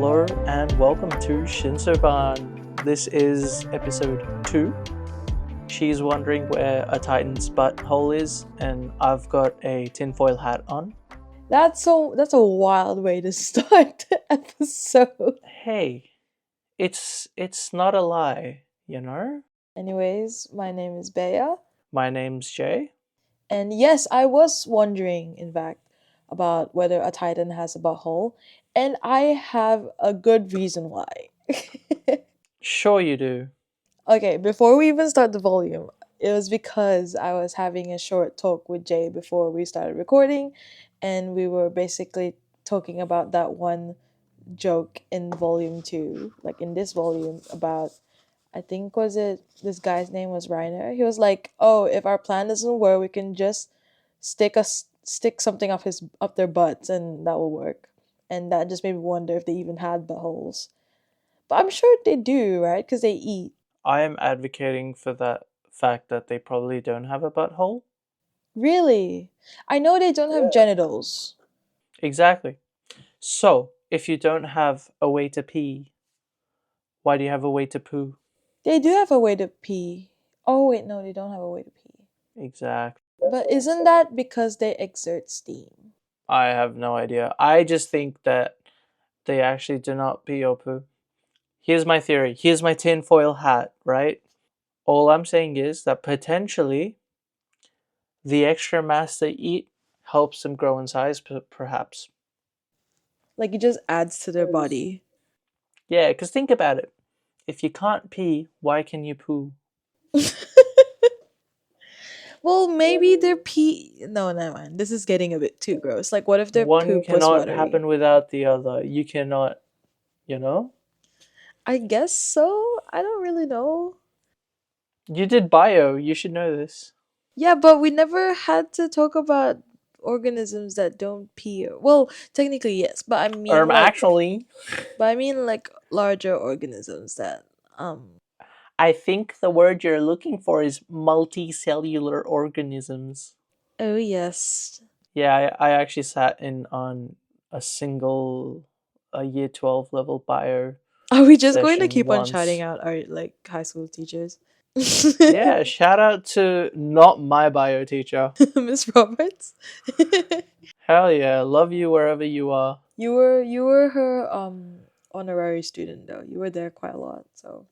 Hello and welcome to Shinsoban. This is episode 2. She's wondering where a Titan's butthole is, and I've got a tinfoil hat on. That's a wild way to start the episode. Hey, it's not a lie, you know? Anyways, my name is Bea. My name's Jay. And yes, I was wondering, in fact, about whether a Titan has a butthole. And I have a good reason why. Sure you do. Okay, before we even start the volume, it was because I was having a short talk with Jay before we started recording, and we were basically talking about that one joke in volume 2, like in this volume, about, I think, was it this guy's name was Reiner. He was like, "Oh, if our plan doesn't work, we can just stick something up their butts, and that will work." And that just made me wonder if they even had buttholes. But I'm sure they do, right? Because they eat. I am advocating for that fact that they probably don't have a butthole. Really? I know they don't have genitals. Exactly. So, if you don't have a way to pee, why do you have a way to poo? They do have a way to pee. Oh wait, no, they don't have a way to pee. Exactly. But isn't that because they exert steam? I have no idea. I just think that they actually do not pee or poo. Here's my theory. Here's my tinfoil hat, right? All I'm saying is that potentially the extra mass they eat helps them grow in size, perhaps. Like, it just adds to their body. Yeah, because think about it. If you can't pee, why can you poo? Well, maybe their pee. No, never mind. This is getting a bit too gross. Like, what if their One poop was cannot watery? happen without the other. You cannot, you know? I guess so. I don't really know. You did bio. You should know this. Yeah, but we never had to talk about organisms that don't pee. Well, technically yes, but I mean Actually, larger organisms that I think the word you're looking for is multicellular organisms. Oh yes. Yeah, I actually sat in on a single year 12 level bio Are we just going to session keep on shouting once. out our like high school teachers? Yeah, shout out to not my bio teacher. Miss Roberts. Hell yeah, love you wherever you are. You were her honorary student though. You were there quite a lot, so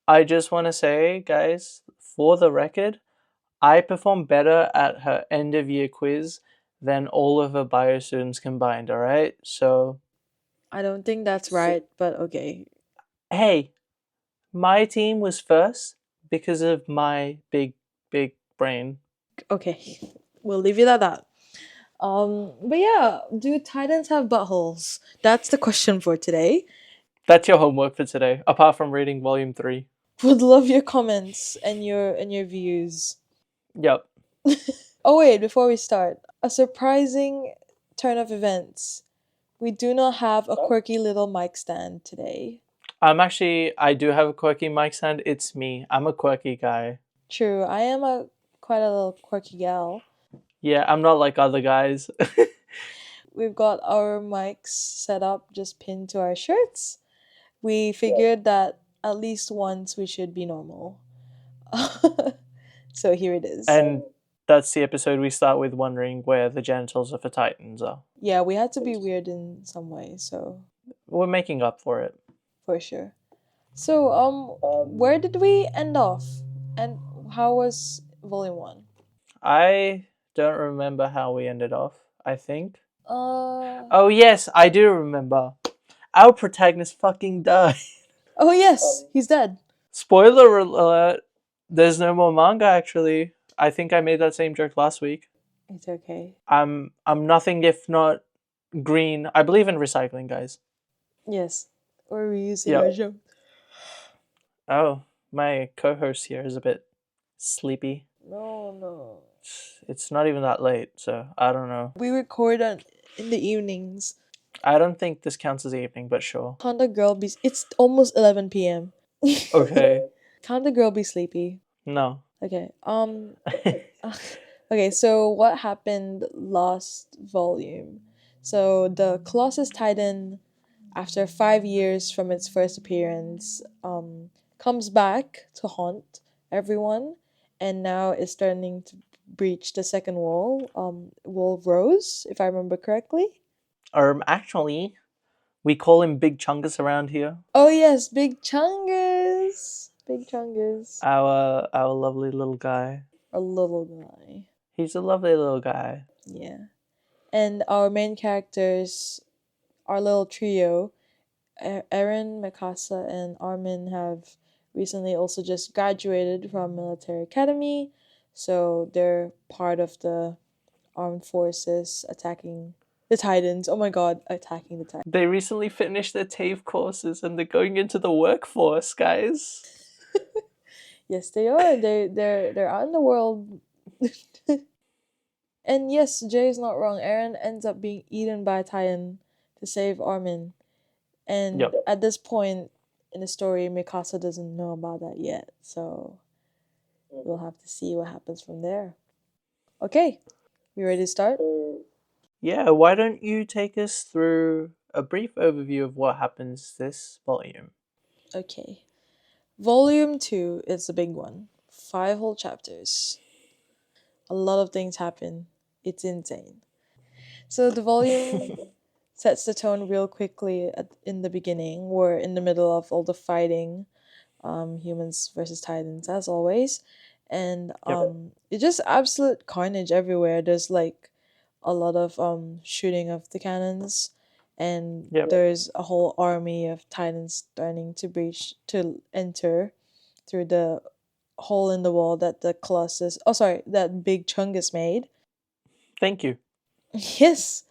I just want to say, guys, for the record, I performed better at her end of year quiz than all of her bio students combined, alright? So, I don't think that's right, but okay. hey, my team was first because of my big brain. Okay. We'll leave it at that. But yeah, do Titans have buttholes? That's the question for today. That's your homework for today, apart from reading volume 3. Would love your comments and your views. Yep. Oh wait, before we start, a surprising turn of events. We do not have a quirky little mic stand today. I do have a quirky mic stand. It's me. I'm a quirky guy. True, I am quite a little quirky gal. Yeah, I'm not like other guys. We've got our mics set up, just pinned to our shirts. We figured that at least once we should be normal. So here it is. And that's the episode we start with wondering where the genitals of the Titans are. Yeah, we had to be weird in some way, so We're making up for it. for sure. So, where did we end off? And how was volume 1? I don't remember how we ended off, I think. Uh Oh, yes, I do remember. Our protagonist fucking died. Oh yes, he's dead. Spoiler alert, there's no more manga actually. I think I made that same joke last week. It's okay. I'm nothing if not green. I believe in recycling, guys. Yes. Or reusing Yep. our joke. Oh, my co-host here is a bit sleepy. No. It's not even that late, so I don't know. We record in the evenings. I don't think this counts as evening, but sure. Can't the girl be... It's almost 11 p.m. Okay. Can't the girl be sleepy? No. Okay. Okay, so what happened last volume? So the Colossus Titan after 5 years from its first appearance, comes back to haunt everyone, and now is starting to breach the second wall. Wall of Rose, if I remember correctly. Actually, we call him Big Chungus around here. Oh yes, Big Chungus. Big Chungus. Our lovely little guy. A little guy. He's a lovely little guy. Yeah. And our main characters, our little trio, Aaron, Mikasa, and Armin, have recently also just graduated from military academy, so they're part of the armed forces attacking the Titans. Oh my god, attacking the Titans. They recently finished their TAFE courses and they're going into the workforce, guys. Yes, they are. They're out in the world. And yes, Jay is not wrong. Aaron ends up being eaten by a Titan to save Armin. And Yep. at this point in the story, Mikasa doesn't know about that yet. So we'll have to see what happens from there. Okay, we ready to start? Yeah, why don't you take us through a brief overview of what happens this volume? Okay. Volume 2 is the big one. 5 whole chapters. A lot of things happen. It's insane. So the volume sets the tone real quickly in the beginning. We're in the middle of all the fighting, humans versus Titans, as always. And Yep. it's just absolute carnage everywhere. There's like a lot of shooting of the cannons, and Yep. there's a whole army of Titans starting to enter through the hole in the wall that the Colossus, oh sorry, that Big Chungus made. Thank you. Yes.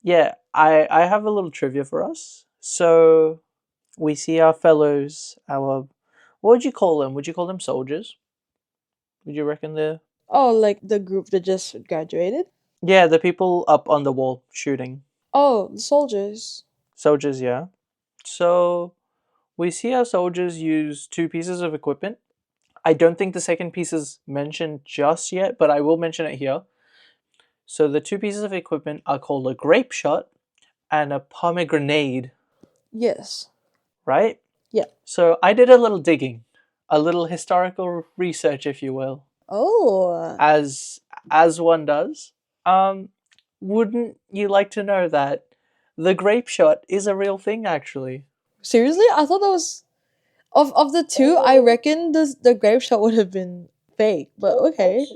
Yeah, I have a little trivia for us. So we see our fellows, our what would you call them? Would you call them soldiers? Would you reckon they're Oh, like the group that just graduated? yeah, the people up on the wall shooting. Oh, the soldiers. Soldiers, yeah. So we see our soldiers use two pieces of equipment. I don't think the second piece is mentioned just yet, but I will mention it here. So the two pieces of equipment are called a grape shot and a pomegranate, Yes. right? Yeah. So I did a little digging, a little historical research, if you will, Oh. as one does. Um, wouldn't you like to know that the grape shot is a real thing, actually? Seriously? I thought that was of the two, I reckon the grape shot would have been fake, but okay.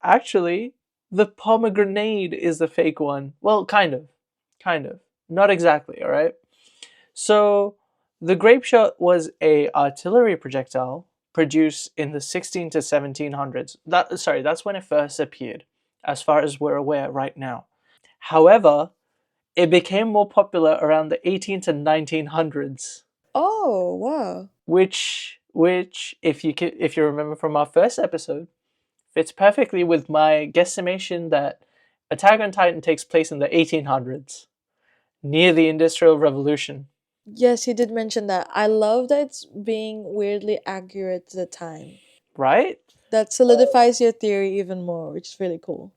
Actually, the pomegranate is the fake one. Well, kind of. Kind of. Not exactly, all right? So, the grape shot was a artillery projectile produced in the 16 to 1700s. That's when it first appeared, as far as we're aware right now. However, it became more popular around the 18 to 1900s, Oh, wow. which if you remember from our first episode, fits perfectly with my guesstimation that Attack on Titan takes place in the 1800s, near the Industrial Revolution, Yes, he did mention that. I love that it's being weirdly accurate to the time. right? That solidifies your theory even more, which is really cool.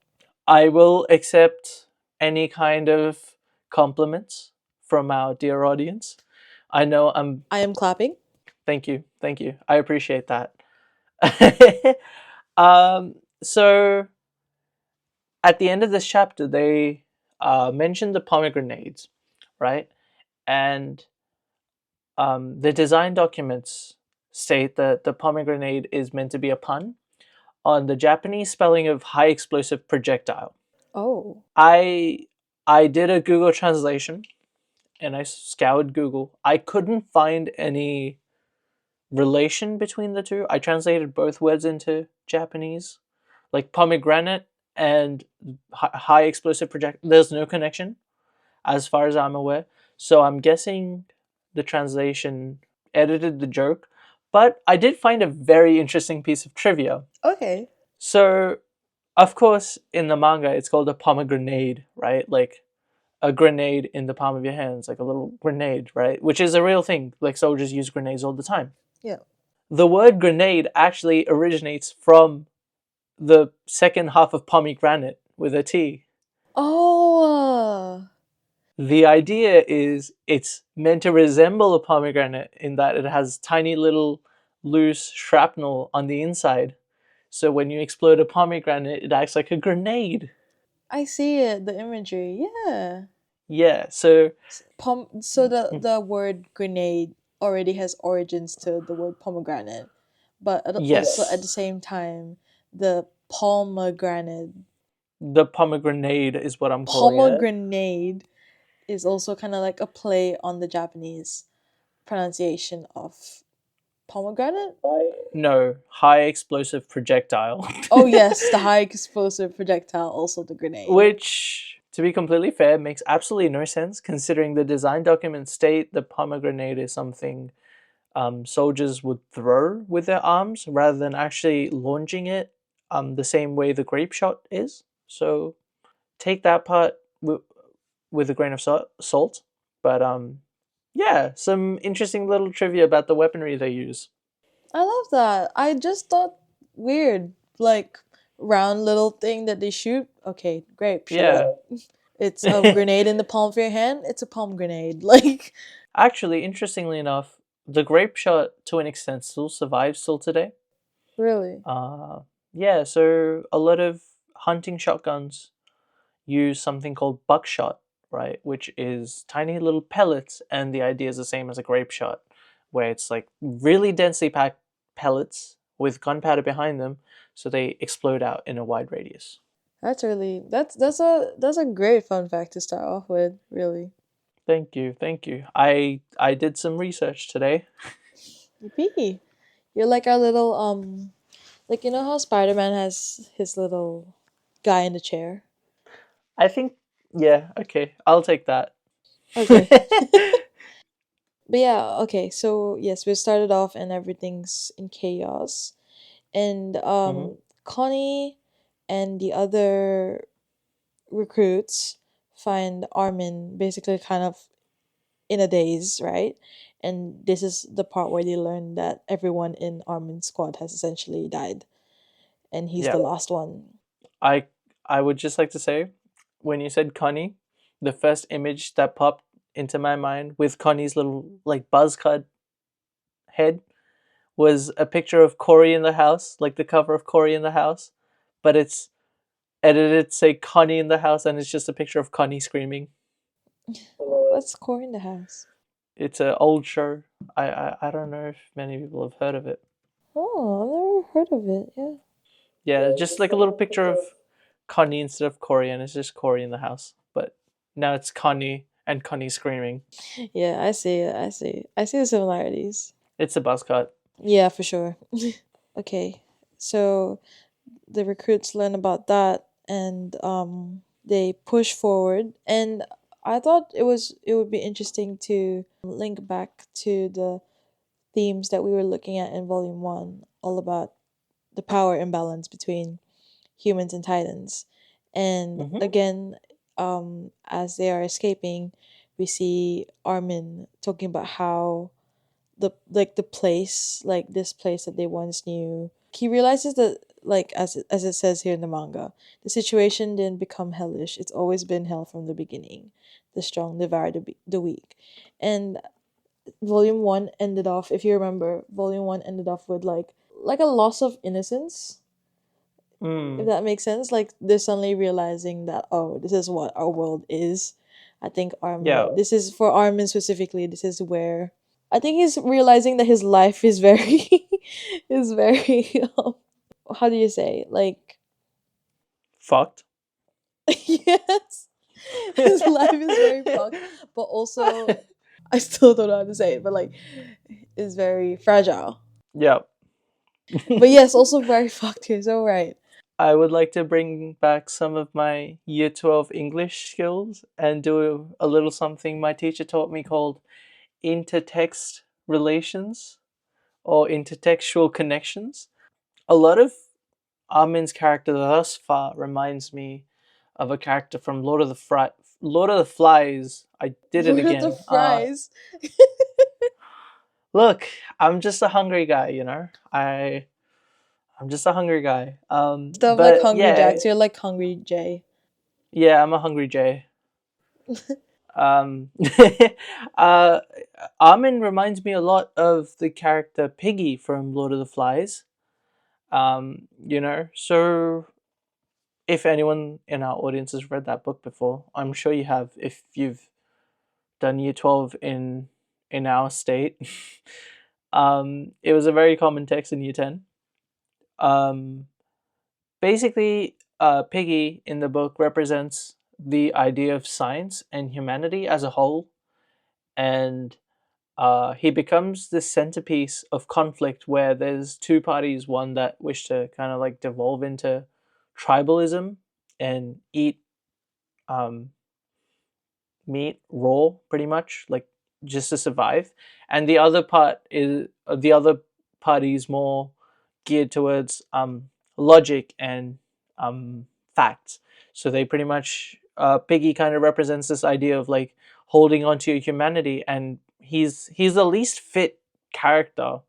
I will accept any kind of compliments from our dear audience. I know I'm. I am clapping. Thank you, thank you. I appreciate that. So at the end of this chapter, they mention the pomegranates, right? And the design documents state that the pomegranate is meant to be a pun on the Japanese spelling of high explosive projectile. Oh. I did a Google translation and I scoured Google. I couldn't find any relation between the two. I translated both words into Japanese, like pomegranate and high explosive project. There's no connection as far as I'm aware. So I'm guessing the translation edited the joke. But I did find a very interesting piece of trivia. Okay. So, of course, in the manga, it's called a pomegranate, right? Like a grenade in the palm of your hands, like a little grenade, right? Which is a real thing. Like soldiers use grenades all the time. Yeah. The word grenade actually originates from the second half of pomegranate with a T. Oh. The idea is it's meant to resemble a pomegranate in that it has tiny little loose shrapnel on the inside. So when you explode a pomegranate, it acts like a grenade. I see it, the imagery. Yeah. Yeah, so So the word grenade already has origins to the word pomegranate, but also at the yes, same time, the pomegranate the pomegranate is what I'm calling it. pomegranate is also kind of like a play on the Japanese pronunciation of pomegranate. No, high explosive projectile. Oh yes, the high explosive projectile, also the grenade. Which, to be completely fair, makes absolutely no sense considering the design documents state the pomegranate is something soldiers would throw with their arms rather than actually launching it the same way the grape shot is. So take that part with a grain of salt. But yeah, some interesting little trivia about the weaponry they use. I love that. I just thought weird, like round little thing that they shoot. Okay, grape, sure. Yeah. It's a grenade in the palm of your hand. It's a palm grenade. Like, Actually, interestingly enough, the grape shot to an extent still survives till today. really? Uh, yeah, so a lot of hunting shotguns use something called buckshot, right? Which is tiny little pellets, and the idea is the same as a grape shot, where it's like really densely packed pellets with gunpowder behind them, so they explode out in a wide radius. That's a great fun fact to start off with. Really, Thank you, thank you. I did some research today. yippee! You're like our little like you know how Spider Man has his little guy in the chair. I think, yeah, okay, I'll take that. Okay. But yeah, okay. So yes, we started off and everything's in chaos, and hmm Connie and the other recruits find Armin basically kind of in a daze, right? And this is the part where they learn that everyone in Armin's squad has essentially died, and he's Yeah, the last one. I I would just like to say, when you said Connie, the first image that popped into my mind with Connie's little like buzz cut head was a picture of Corey in the house, like the cover of Corey in the house, but it's edited to say Connie in the house, and it's just a picture of Connie screaming. What's core in the house? It's an old show. I don't know if many people have heard of it. Oh, I've never heard of it. Yeah. Yeah, just like a little picture of Connie instead of Corey, and it's just Corey in the house. But now it's Connie and Connie screaming. Yeah, I see it. I see. I see the similarities. It's a buzz cut. Yeah, for sure. Okay, so the recruits learn about that, and they push forward. And I thought it would be interesting to link back to the themes that we were looking at in volume 1, all about the power imbalance between humans and titans. And hmm again, as they are escaping, we see Armin talking about how the place, like this place that they once knew, he realizes that, like, as it says here in the manga, the situation didn't become hellish. It's always been hell from the beginning. The strong devour the weak. And volume 1 ended off, if you remember, volume 1 ended off with like a loss of innocence, if Mm. that makes sense. Like they're suddenly realizing that, oh, this is what our world is. I think Yeah. Armin, this is for Armin specifically, this is where I think he's realizing that his life is very is very how do you say, like, Fucked. yes, his life is very fucked, but also I still don't know how to say it, but like is very fragile. Yeah. But yes, also very fucked here, so right. I would like to bring back some of my year 12 English skills and do a little something my teacher taught me called intertext relations or intertextual connections. A lot of Armin's character thus far reminds me of a character from Lord of the Flies. I did it Lord of the again. Fries. Look, I'm just a hungry guy, you know. I'm just a hungry guy. Instead of like But Hungry yeah, Jacks, you're like Hungry Jay. yeah, I'm a hungry Jay. Um, uh, Armin reminds me a lot of the character Piggy from Lord of the Flies. So if anyone in our audience has read that book before, I'm sure you have. If you've done Year 12 in our state, it was a very common text in Year 10. Um, Basically, Piggy in the book represents the idea of science and humanity as a whole, and he becomes the centerpiece of conflict where there's two parties, one that wish to kind of like devolve into tribalism and eat um, meat raw, pretty much, like just to survive, and the other party is more geared towards logic and facts. So they pretty much Piggy kind of represents this idea of like holding on to your humanity, and he's the least fit character,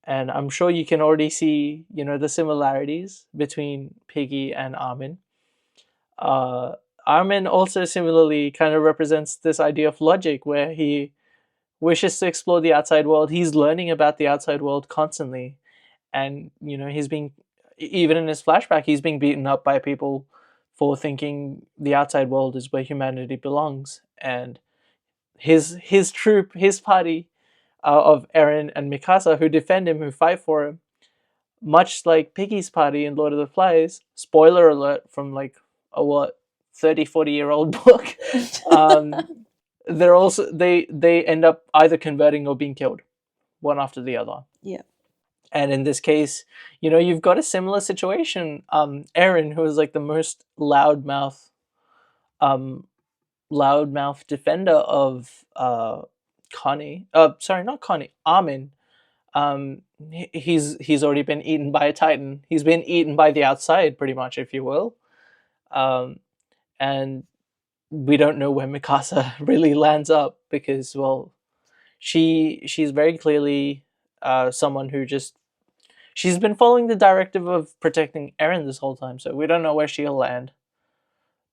and I'm sure you can already see the similarities between Piggy and Armin. uh, Armin also similarly kind of represents this idea of logic where he wishes to explore the outside world. He's learning about the outside world constantly. And, he's being, even in his flashback, he's being beaten up by people for thinking the outside world is where humanity belongs. And his troop, his party of Eren and Mikasa who defend him, who fight for him, much like Piggy's party in Lord of the Flies, spoiler alert from like a what 30, 40 year old book, um, they end up either converting or being killed, one after the other. Yeah. And in this case, you've got a similar situation. Eren, who is like the most um, loudmouth defender of Connie. Sorry, not Connie. Armin. He's already been eaten by a titan. He's been eaten by the outside, pretty much, if you will. Um, and we don't know where Mikasa really lands up because, well, she's very clearly someone who just she's been following the directive of protecting Eren this whole time, so we don't know where she'll land.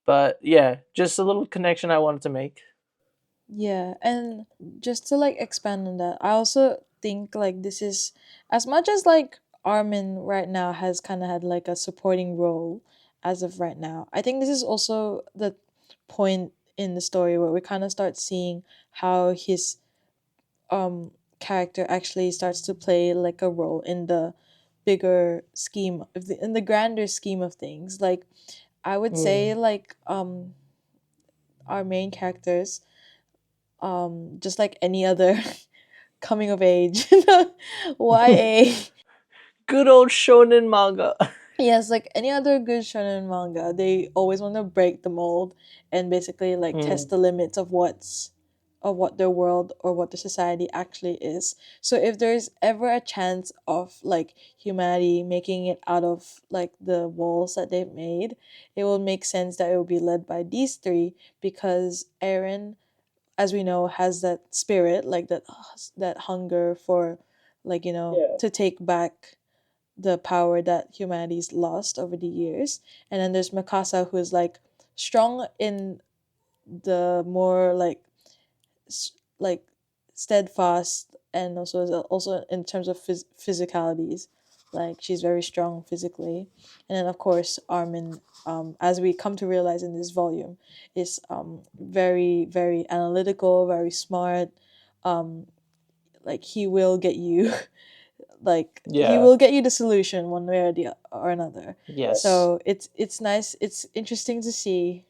But yeah, just a little connection I wanted to make. Yeah, and just to like expand on that, I also think like this is as much as like Armin right now has kind of had like a supporting role as of right now. I think this is also the point in the story where we kind of start seeing how his um character actually starts to play like a role in the bigger scheme of in the grander scheme of things. Like I would say Mm. like our main characters just like any other coming of age YA. Good old shonen manga. Yes, like any other good shonen manga, they always want to break the mold and basically like test Mm. the limits of what their world or what the society actually is. So if there's ever a chance of like humanity making it out of like the walls that they've made, it will make sense that it will be led by these three because Eren, as we know, has that spirit, like that hunger for like, Yeah. to take back the power that humanity's lost over the years. And then there's Mikasa, who is like strong in the more like steadfast, and also in terms of physicalities, like she's very strong physically. And then of course Armin, as we come to realize in this volume, is very very analytical, very smart. um like he will get you like he Yeah. will get you the solution one way or the or another. Yes. So it's nice, it's interesting to see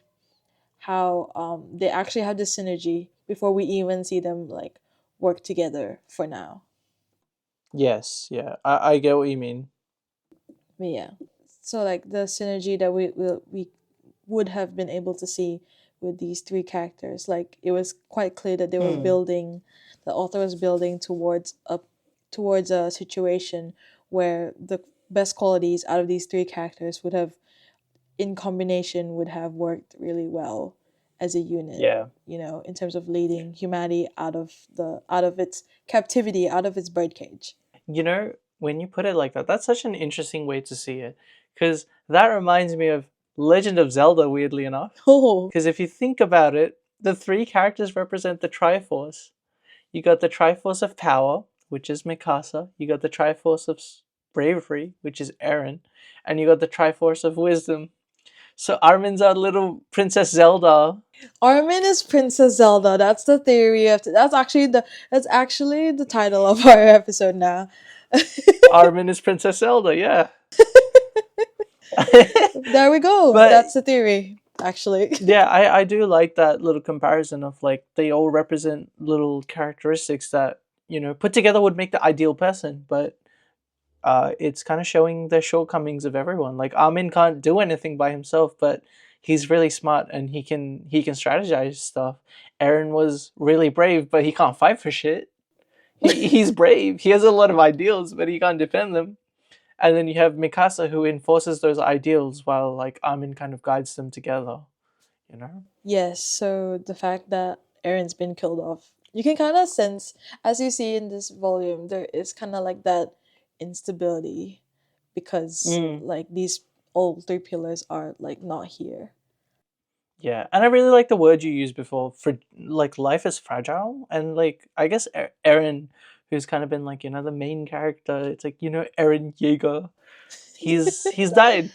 how they actually have this synergy before we even see them like work together for now. Yes. Yeah. I get what you mean. But yeah, so like the synergy that we would have been able to see with these three characters, like it was quite clear that they were Mm. building, the author was building towards a situation where the best qualities out of these three characters would have in combination would have worked really well as a unit, Yeah. in terms of leading humanity out of its captivity, out of its birdcage. When you put it like that, that's such an interesting way to see it, because that reminds me of Legend of Zelda. Weirdly enough, Oh, because if you think about it, the three characters represent the Triforce. You got the Triforce of Power, which is Mikasa. You got the Triforce of Bravery, which is Eren. And you got the Triforce of Wisdom. So Armin's our little Princess Zelda. Armin is Princess Zelda. That's the theory of that's actually the title of our episode now. Armin is Princess Zelda, yeah. There we go. But That's the theory, actually. yeah, I do like that little comparison of like they all represent little characteristics that, put together would make the ideal person, but it's kind of showing the shortcomings of everyone. Like Armin can't do anything by himself, but he's really smart and he can strategize stuff. Eren was really brave, but he can't fight for shit. He's brave. He has a lot of ideals, but he can't defend them. And then you have Mikasa who enforces those ideals while like Armin kind of guides them together, you know? Yes, so the fact that Aaron's been killed off, you can kind of sense, as you see in this volume, there is kind of like that instability because Mm, like these all three pillars are like not here. yeah, and I really like the word you used before for like life is fragile, and like I guess Eren, who's kind of been like the main character. It's like Eren Yeager. He's died.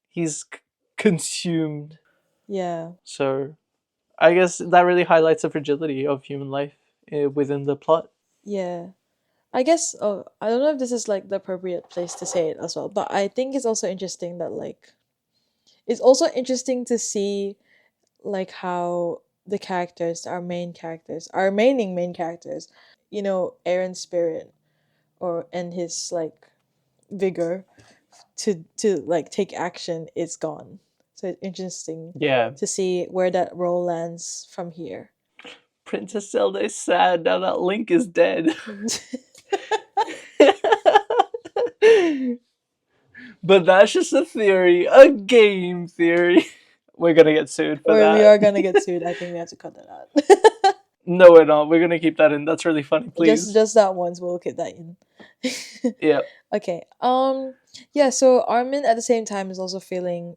He's consumed. Yeah, So I guess that really highlights the fragility of human life within the plot. yeah. I guess, oh, I don't know if this is like the appropriate place to say it as well, but I think it's also interesting that like it's also interesting to see like how the characters, our main characters, our remaining main characters, Aaron's spirit or and his like vigor to like take action is gone. So it's interesting Yeah, to see where that role lands from here. Princess Zelda is sad now that Link is dead. But that's just a theory, a game theory. We're gonna get sued for Or we that. are gonna get sued. I think we have to cut that out. No, we're not. We're gonna keep that in. That's really funny. just Please. just that once, we'll keep that in. Yeah. Okay. Yeah, so Armin at the same time is also feeling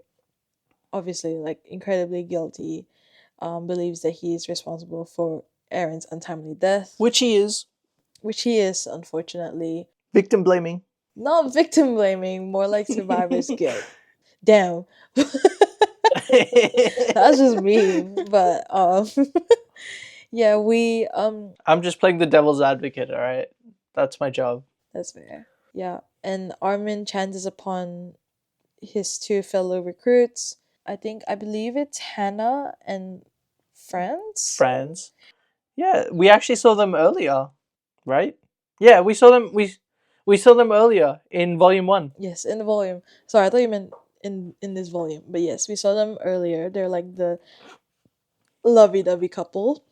obviously like incredibly guilty. Believes that he is responsible for Aaron's untimely death, Which he is. which he is, unfortunately. Victim blaming. Not victim blaming, more like survivor's guilt. Damn. That's just mean. But yeah, we I'm just playing the devil's advocate, alright? That's my job. that's fair. Yeah. And Armin chances upon his two fellow recruits. I believe it's Hannah and friends. Friends. Yeah, we actually saw them earlier, right? Yeah, we saw them earlier in volume 1. Yes, in the volume. Sorry, I thought you meant in this volume. But yes, we saw them earlier. They're like the lovey-dovey couple.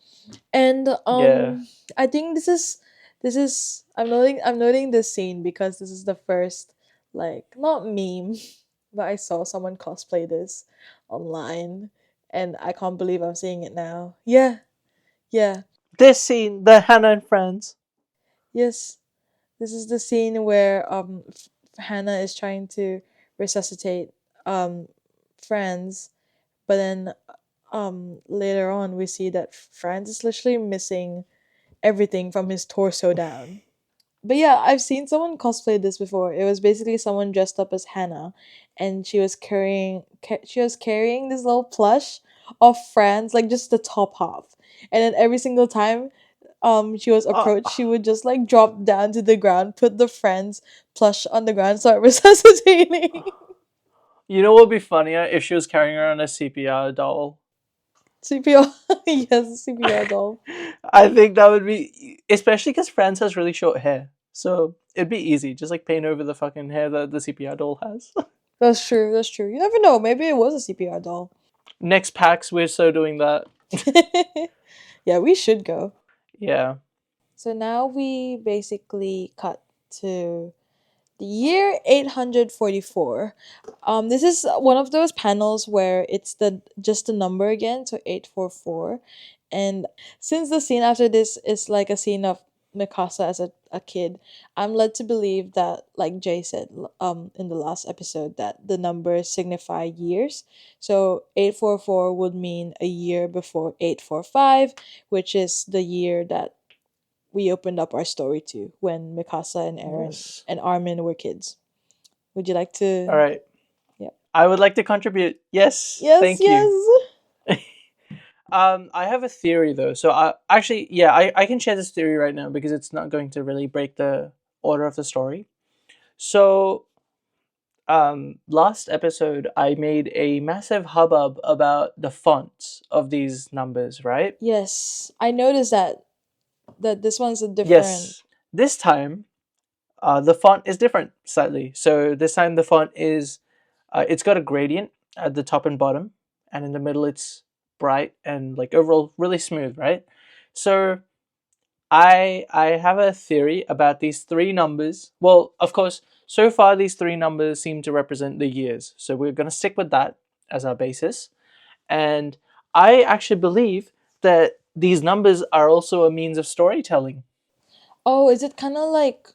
And Yeah. I think this is I'm noting this scene because this is the first like not meme, but I saw someone cosplay this online and I can't believe I'm seeing it now. Yeah, yeah. This scene, the Hannah and friends. Yes. This is the scene where Hannah is trying to resuscitate um Franz, but then later on we see that Franz is literally missing everything from his torso down. But yeah, I've seen someone cosplay this before. It was basically someone dressed up as Hannah, and she was carrying this little plush of Franz, like just the top half, and then every single time she was Uh, approached, she would just like drop down to the ground, put the Franz plush on the ground, start resuscitating. you know what would be funnier if she was carrying around a CPR doll? CPR, yes, CPR doll. I think that would be, especially because Franz has really short hair. So it'd be easy. Just like paint over the fucking hair that the CPR doll has. That's true. That's true. You never know. Maybe it was a CPR doll. Next packs, we're so doing that. Yeah, we should go. Yeah. So now we basically cut to the year 844. This is one of those panels where it's just the number again, so 844. And since the scene after this is like a scene of Mikasa as a kid, I'm led to believe that, like Jay said, in the last episode, that the numbers signify years. So 844 would mean a year before 845, which is the year that we opened up our story to, when Mikasa and Eren Yes. and Armin were kids. Would you like All to? right. Yeah. I would like to contribute. Yes. Yes, Thank you. yes. I have a theory though. So I actually, yeah, I can share this theory right now because it's not going to really break the order of the story. So, last episode I made a massive hubbub about the fonts of these numbers, right? Yes, I noticed that this one's a different. Yes. This time, the font is different slightly. So this time the font is, it's got a gradient at the top and bottom, and in the middle it's bright and like overall really smooth, right? So I have a theory about these three numbers. Well, of course, so far these three numbers seem to represent the years. So we're going to stick with that as our basis. And I actually believe that these numbers are also a means of storytelling. Oh, is it kind of like,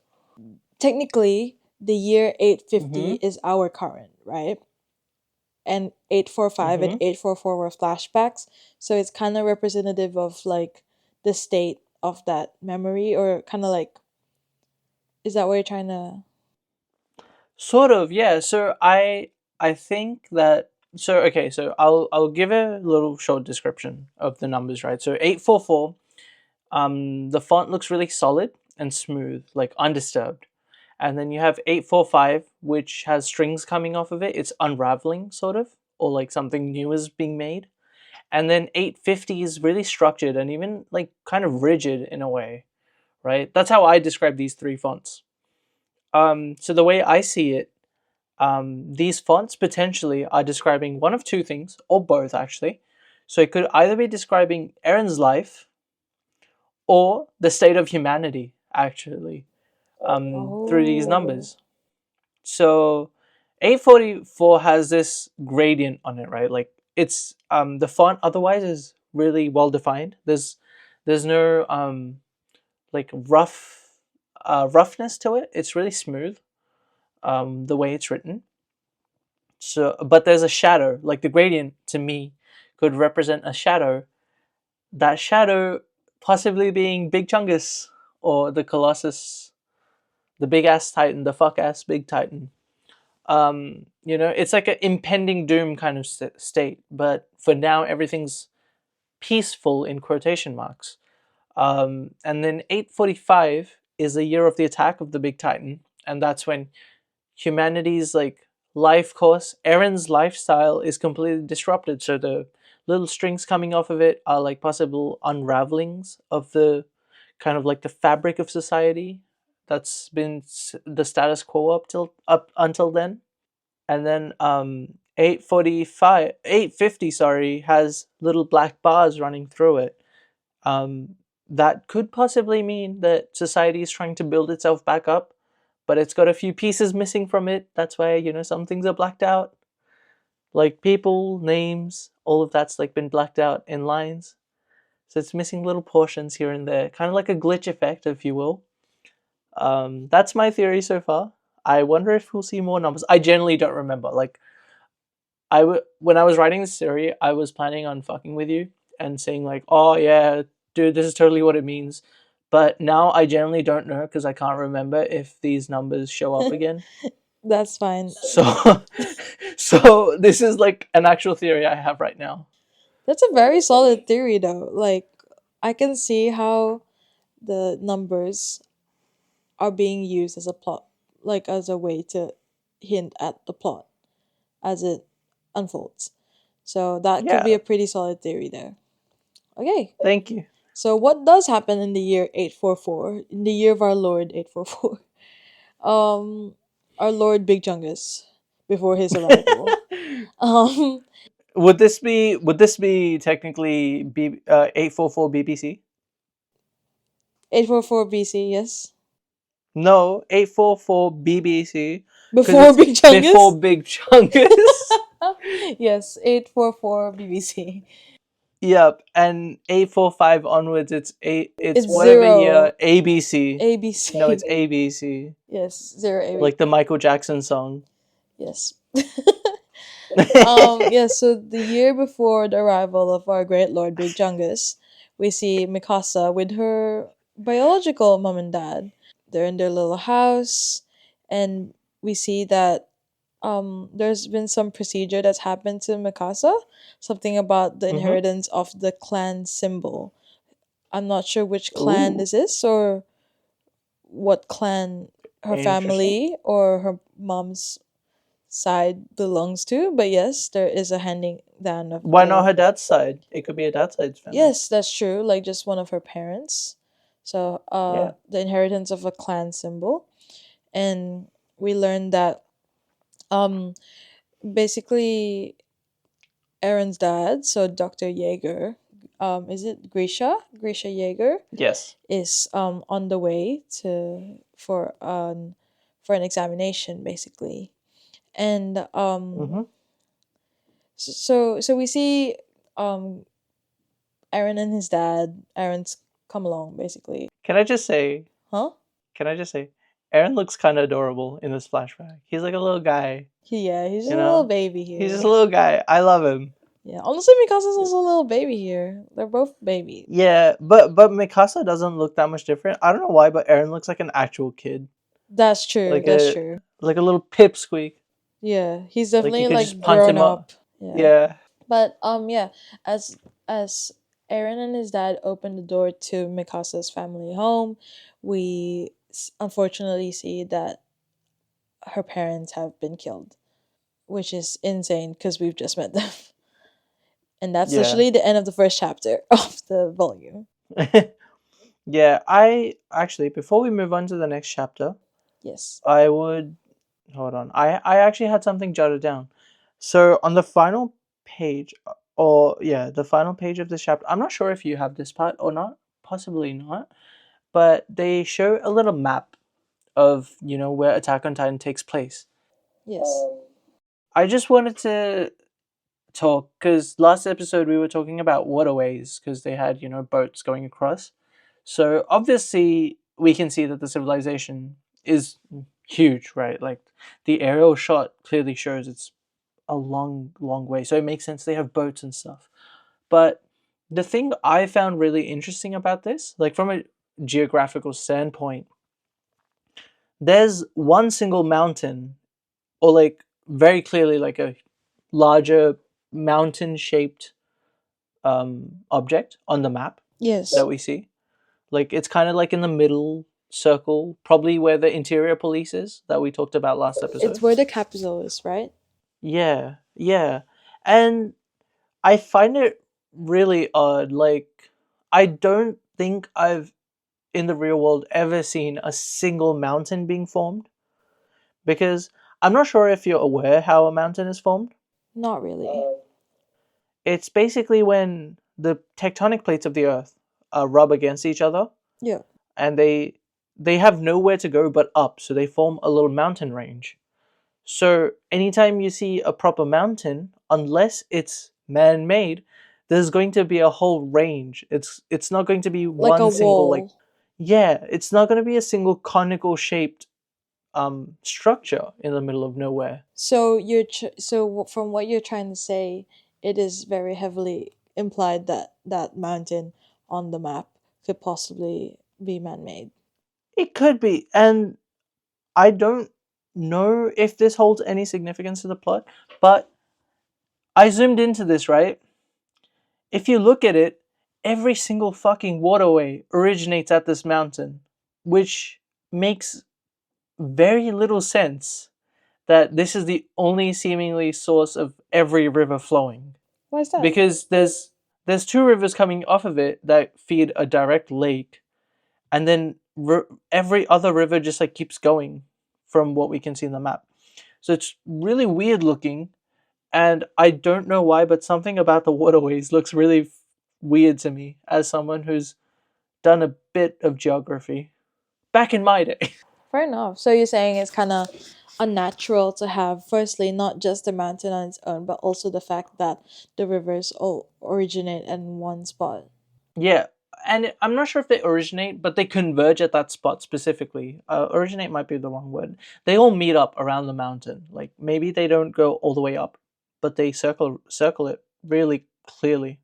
technically the year 850 Mhm. is our current, right? And 845 and Mhm. 844 were flashbacks, so it's kind of representative of like the state of that memory, or kind of like, is that what you're trying to? Sort of, yeah. So I think that, so okay, so I'll give a little short description of the numbers, right? So 844, the font looks really solid and smooth, like undisturbed. And then you have 845, which has strings coming off of it. It's unraveling, sort of, or like something new is being made. And then 850 is really structured and even like kind of rigid in a way, right? That's how I describe these three fonts. So the way I see it, these fonts potentially are describing one of two things, or both actually. So it could either be describing Eren's life or the state of humanity, actually, through these Oh. numbers. So 844 has this gradient on it, right? Like it's the font otherwise is really well defined. There's no like roughness to it. It's really smooth the way it's written. So but there's a shadow. Like the gradient to me could represent a shadow. That shadow possibly being Big Chungus or the Colossus, the big ass titan, the fuck ass big titan. It's like an impending doom kind of state, but for now everything's peaceful in quotation marks. And then 845 is the year of the attack of the big titan, and that's when humanity's like life course, Eren's lifestyle is completely disrupted. So the little strings coming off of it are like possible unravelings of the kind of like the fabric of society that's been the status quo up until then. And then 845 850, sorry, has little black bars running through it. That could possibly mean that society is trying to build itself back up, but it's got a few pieces missing from it. That's why, some things are blacked out, like people, names, all of that's like been blacked out in lines. So it's missing little portions here and there, kind of like a glitch effect, if you will. That's my theory so far. I wonder if we'll see more numbers. I generally don't remember. Like when I was writing this theory, I was planning on fucking with you and saying like, "Oh yeah, dude, this is totally what it means." But now I generally don't know because I can't remember if these numbers show up again. That's fine. So, so this is like an actual theory I have right now. That's a very solid theory, though. Like, I can see how the numbers are being used as a plot, like as a way to hint at the plot as it unfolds. So that could be Yeah, a pretty solid theory there. Okay. thank you. So what does happen in the year 844, in the year of our Lord 844? Um our Lord Big Chungus, before his arrival. Um Would this be technically 844 BBC? 844 BC, yes. No, 844 BBC because Before it's Big before Chungus? Big Chungus. Yes, 844 BBC. Yep, and 845 onwards, it's It's whatever zero year ABC. No, ABC. it's ABC, Yes, zero ABC. like the Michael Jackson song. Yes. Yes, so the year before the arrival of our great Lord Big Chungus, we see Mikasa with her biological mom and dad. They're in their little house, and we see that there's been some procedure that's happened to Mikasa, something about the Mm-hmm. inheritance of the clan symbol. I'm not sure which clan Ooh, this is or what clan her interesting. family or her mom's side belongs to, but yes, there is a handing down of Why not the. her dad's side? It could be a dad's side's family. Yes, that's true, like just one of her parents. So Yeah. the inheritance of a clan symbol. And we learned that um basically Aaron's dad, so Dr. Jaeger, is it Grisha Jaeger, Yes. is on the way to for an examination basically. And Mm-hmm. so we see um Aaron and his dad. Aaron's come along basically. Can I just say? Huh? Can I just say? Aaron looks kind of adorable in this flashback. He's like a little guy, Yeah, he's just you a little know. baby He's here. just a little guy. I love him. Yeah, honestly, Mikasa's also a little baby here. They're both babies. Yeah, but Mikasa doesn't look that much different. I don't know why, but Aaron looks like an actual kid, That's true. like That's a true. like a little pipsqueak. Yeah, he's Like you definitely could like just punt grown him up. up. Yeah, Yeah. but yeah, as as Aaron and his dad open the door to Mikasa's family home, we unfortunately see that her parents have been killed, which is insane because we've just met them. And that's Yeah. literally the end of the first chapter of the volume. Yeah, I actually before we move on to the next chapter, Yes. I would hold on. I actually had something jotted down. So on the final page, or yeah, the final page of this chapter, I'm not sure if you have this part or not, possibly not, but they show a little map of, where Attack on Titan takes place. Yes. I just wanted to talk because last episode we were talking about waterways because they had, boats going across. So obviously we can see that the civilization is huge, right? Like the aerial shot clearly shows it's a long, long way. So it makes sense they have boats and stuff. But the thing I found really interesting about this, like from a geographical standpoint, there's one single mountain, or like very clearly like a larger mountain shaped object on the map Yes. that we see. Like it's kind of like in the middle circle, probably where the interior police is that we talked about last It's episode. where the capital is, right? Yeah, yeah. And I find it really odd. Like, I don't think I've, in the real world, ever seen a single mountain being formed. Because I'm not sure if you're aware how a mountain is formed. Not really. It's basically when the tectonic plates of the earth rub against each other Yeah. and they have nowhere to go but up, so they form a little mountain range. So anytime you see a proper mountain, unless it's man-made, there's going to be a whole range. It's not going to be Like a one single like, wall. yeah, it's not going to be a single conical shaped structure in the middle of nowhere. So from what you're trying to say, it is very heavily implied that that mountain on the map could possibly be man-made. It could be, and I don't know if this holds any significance to the plot, but I zoomed into this, right? If you look at it, every single fucking waterway originates at this mountain, which makes very little sense that this is the only seemingly source of every river flowing. Why is that? Because there's two rivers coming off of it that feed a direct lake, and then every other river just like keeps going from what we can see in the map. So it's really weird looking, and I don't know why, but something about the waterways looks really weird to me as someone who's done a bit of geography back in my day. Fair enough. So you're saying it's kind of unnatural to have, firstly, not just the mountain on its own, but also the fact that the rivers all originate in one spot. Yeah, and I'm not sure if they originate, but they converge at that spot specifically. Originate might be the wrong word. They all meet up around the mountain. Like maybe they don't go all the way up, but they circle it really clearly.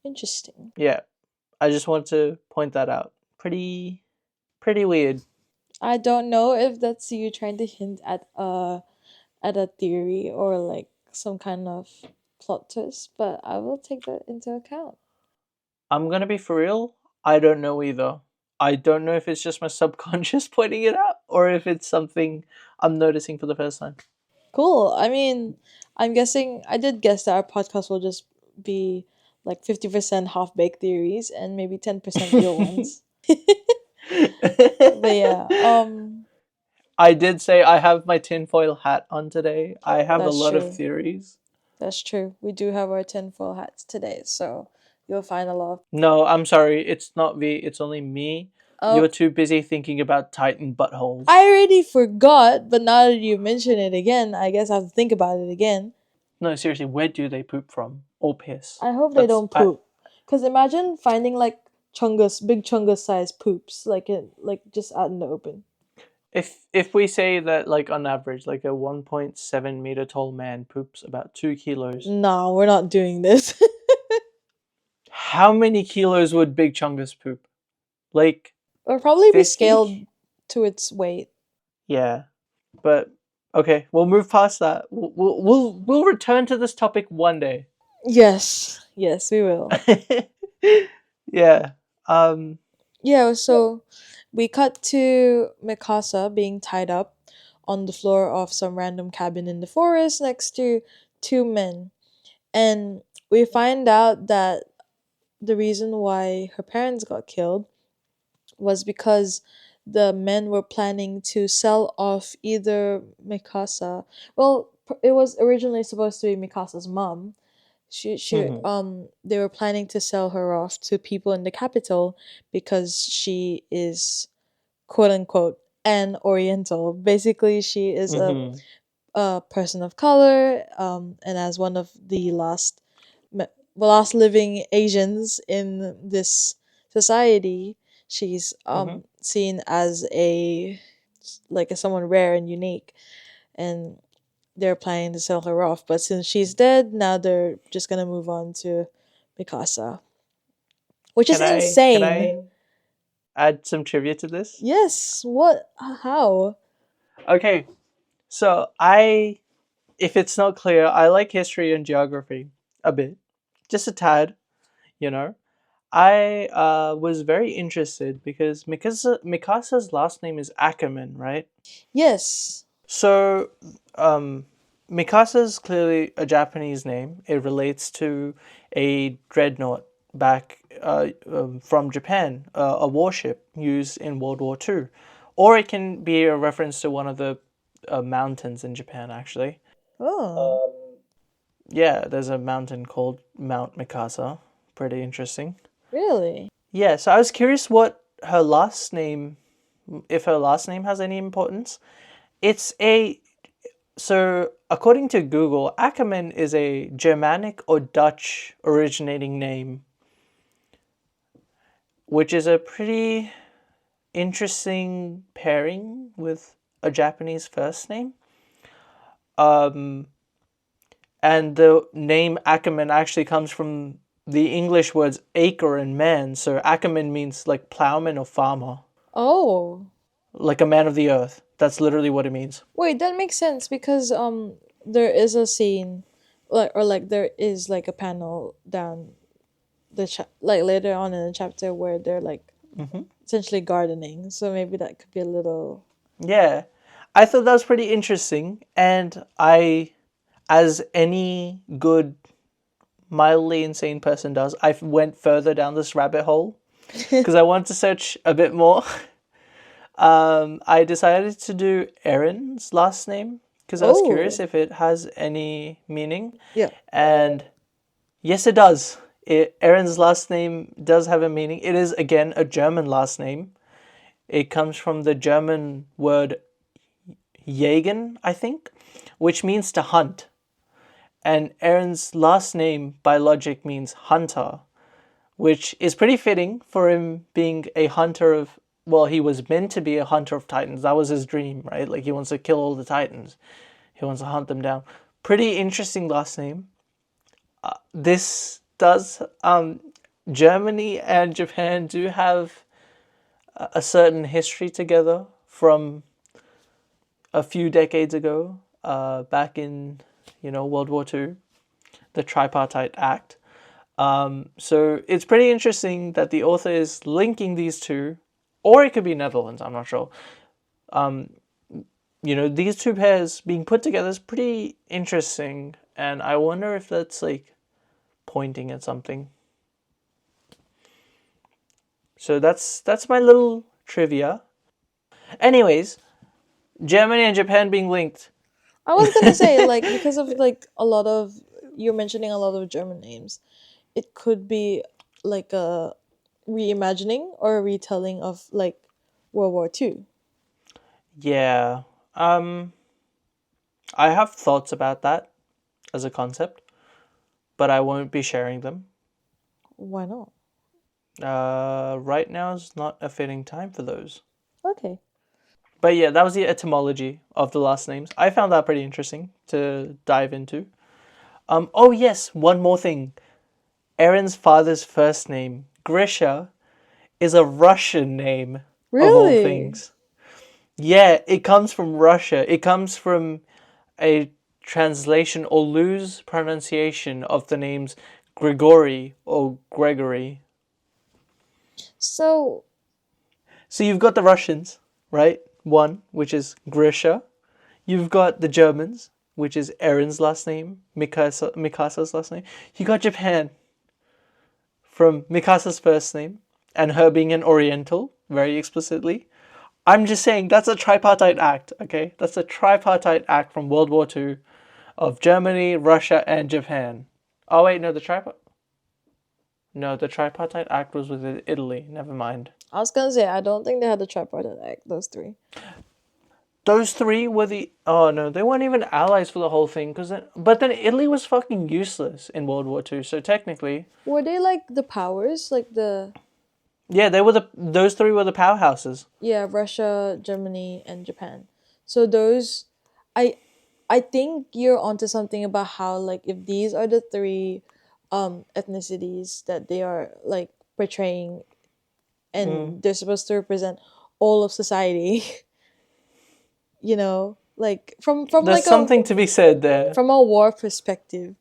Interesting. Yeah, I just want to point that out. Pretty weird. I don't know if that's you trying to hint at a theory or like some kind of plot twist, but I will take that into account. I'm gonna be for real. I don't know either. I don't know if it's just my subconscious pointing it out or if it's something I'm noticing for the first time. Cool. I mean, I'm guessing I did guess that our podcast will just be like 50% half baked theories and maybe 10% real ones. But yeah, I did say I have my tinfoil hat on today. I have a that's lot of true. theories. That's true. We do have our tinfoil hats today, so you'll find a lot of. No, I'm sorry. It's not V. It's only me. You're Oh, too busy thinking about Titan buttholes. I already forgot, but now that you mention it again, I guess I have to think about it again. No, seriously, where do they poop from? Or piss? I hope they That's don't poop. Cause imagine finding like chungus, big chungus size poops, like just out in the open. if we say that like on average, like a 1.7 meter tall man poops about 2 kilos. No, we're not doing this. How many kilos would Big Chungus poop? Like It'll probably be 50? scaled to its weight. Yeah, but okay, we'll move past that. We'll return to this topic one day. Yes, yes, we will. Yeah. Um. Yeah, so we cut to Mikasa being tied up on the floor of some random cabin in the forest next to two men. And we find out that the reason why her parents got killed was because the men were planning to sell off either Mikasa. Well, it was originally supposed to be Mikasa's mom. Mhm. They were planning to sell her off to people in the capital because she is quote unquote an Oriental. Basically, she is Mhm. a person of color, and as one of the last living Asians in this society, she's Mhm. seen as a like as someone rare and unique, and they're planning to sell her off. But since she's dead, now they're just gonna move on to Mikasa, which is Can insane. I add some trivia to this? Yes. What? How? Okay. So if it's not clear, I like history and geography a bit, just a tad. You know, I was very interested because Mikasa's last name is Ackerman, right? Yes. So, um, Mikasa's clearly a Japanese name. It relates to a dreadnought back from Japan, a warship used in World War II. Or it can be a reference to one of the mountains in Japan, actually. Oh, Yeah, there's a mountain called Mount Mikasa. Pretty interesting. really? Yeah, so I was curious what her last name, if her last name has any importance. It's a So, according to Google, Ackerman is a Germanic or Dutch originating name, which is a pretty interesting pairing with a Japanese first name. Um, and the name Ackerman actually comes from the English words acre and man. So, Ackerman means like plowman or farmer, Oh, like a man of the earth. That's literally what it means. wait, that makes sense because there is a scene, like there is like a panel down like later on in the chapter where they're like Hmm. essentially gardening. So maybe that could be a little. Yeah, I thought that was pretty interesting, and as any good mildly insane person does, I went further down this rabbit hole because I wanted to search a bit more. I decided to do Erin's last name because I was curious Oh, if it has any meaning, yeah. and yes, it does. Erin's last name does have a meaning. It is again a German last name. It comes from the German word Jagen, I think, which means to hunt. And Aaron's last name by logic means hunter, which is pretty fitting for him being a hunter of. Well, he was meant to be a hunter of titans. That was his dream, right? Like he wants to kill all the titans. He wants to hunt them down. Pretty interesting last name. This does. Germany and Japan do have a certain history together from a few decades ago, back in World War II, the Tripartite Act. So it's pretty interesting that the author is linking these two, or it could be Netherlands. I'm not sure. These two pairs being put together is pretty interesting, and I wonder if that's like pointing at something. So that's my little trivia. Anyways, Germany and Japan being linked. I was gonna say, like, because of like a lot of you're mentioning a lot of German names, it could be like a reimagining or a retelling of like World War Two. Yeah. I have thoughts about that as a concept, but I won't be sharing them. Why not? Right now is not a fitting time for those. Okay. But yeah, that was the etymology of the last names. I found that pretty interesting to dive into. Oh yes, one more thing. Aaron's father's first name, Grisha, is a Russian name of all Really? things. Yeah, it comes from Russia. It comes from a translation or loose pronunciation of the names Grigory or Gregory. So So you've got the Russians, right? One, which is Grisha. You've got the Germans, which is Aaron's last name, Mikasa's last name. You got Japan from Mikasa's first name, and her being an Oriental, very explicitly. I'm just saying that's a tripartite act, okay? That's a tripartite act from World War II of Germany, Russia, and Japan. Oh wait, no, the tripartite act was with Italy. Never mind. I was gonna say I don't think they had the tripartite act. Those three. Those three were the. Oh no, they weren't even allies for the whole thing. But then Italy was fucking useless in World War II. So technically, Were they like the powers, like the yeah, they were the. Those three were the powerhouses. yeah, Russia, Germany, and Japan. So those, I, I think you're onto something about how like if these are the three, ethnicities that they are like portraying, Mm. and they're supposed to represent all of society. Like from There's like a something to be said there. from a war perspective,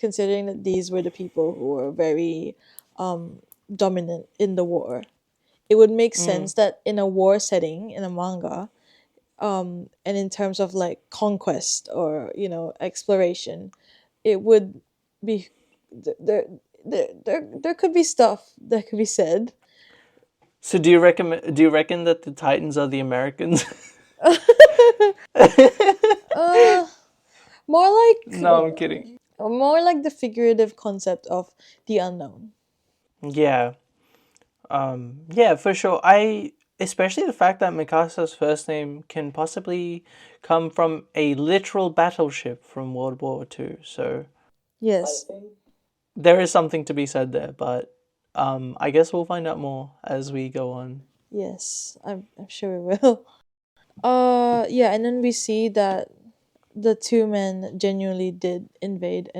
considering that these were the people who were very dominant in the war, it would make Mm. sense that in a war setting in a manga, and in terms of like conquest or exploration, it would be there could be stuff that could be said. So do you reckon that the Titans are the Americans? uh more like No, I'm kidding. more like the figurative concept of the unknown. Yeah. Yeah, for sure. I especially the fact that Mikasa's first name can possibly come from a literal battleship from World War II. So Yes. there is something to be said there, but I guess we'll find out more as we go on. Yes, I'm sure we will. Yeah, and then we see that the two men genuinely did invade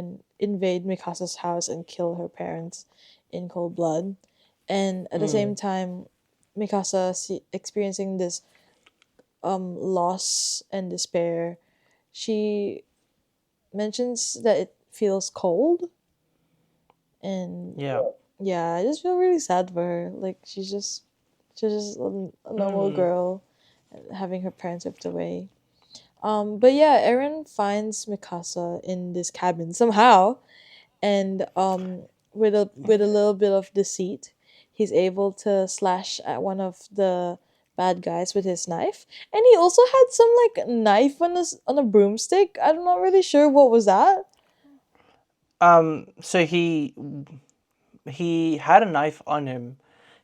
Mikasa's house and kill her parents in cold blood. And at the same Mm, time, Mikasa experiencing this loss and despair, she mentions that it feels cold. And yeah. yeah, I just feel really sad for her. Like she's just a normal Mm, girl having her parents ripped away. But yeah, Eren finds Mikasa in this cabin somehow, and with a little bit of deceit, he's able to slash at one of the bad guys with his knife, and he also had some like knife on a broomstick. I'm not really sure what was that. so he had a knife on him.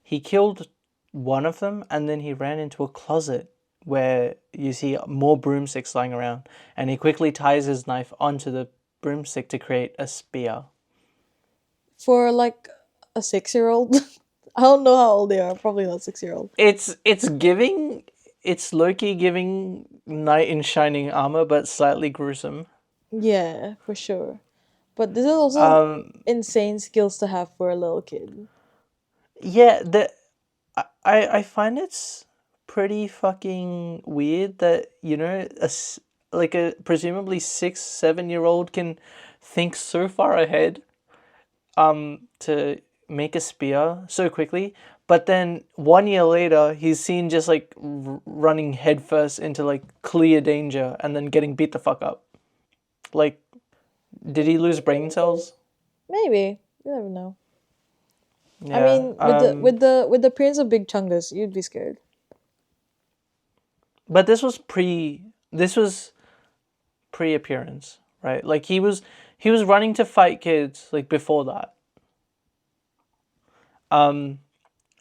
He killed one of them, and then he ran into a closet where you see more broomsticks lying around, and he quickly ties his knife onto the broomstick to create a spear. For like a 6-year-old. I don't know how old they are. Probably not 6-year-old. It's giving, it's Loki giving knight in shining armor, but slightly gruesome. Yeah, for sure. But this is also Um, insane skills to have for a little kid. yeah, I find it's pretty fucking weird that like a presumably 6 7 year old can think so far ahead to make a spear so quickly, but then 1 year later he's seen just like running headfirst into like clear danger and then getting beat the fuck up. Like, did he lose brain cells? Maybe. You never know. I Yeah. mean, with the Prince of Big Chungus, you'd be scared. But this was pre appearance, right? Like he was running to fight kids like before that. Um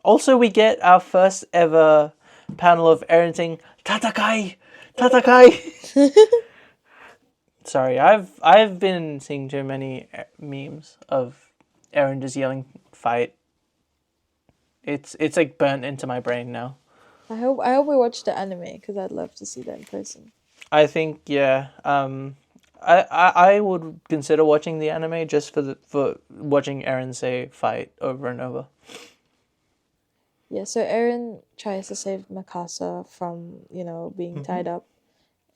Also we get our first ever panel of Eren saying Tatakai Tatakai. Sorry, I've been seeing too many memes of Eren just yelling fight. It's like burnt into my brain now. I hope we watch the anime because I'd love to see that in person. I think yeah. I would consider watching the anime just for watching Eren say fight over and over. Yeah, so Eren tries to save Mikasa from, being Mm-hmm. tied up,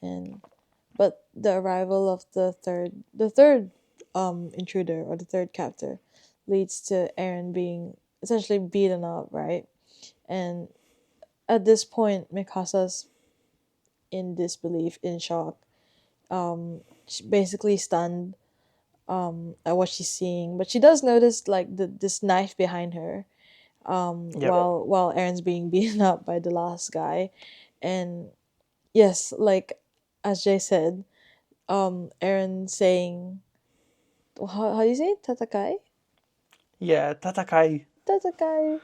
and but the arrival of the third intruder, or the third captor, leads to Eren being essentially beaten up, right? And at this point, Mikasa's in disbelief, in shock, basically stunned at what she's seeing. But she does notice like this knife behind her, Yep. while Aaron's being beaten up by the last guy. And yes, like as Jay said, Aaron saying, how do you say it? Tatakai? Yeah, Tatakai. Tatakai.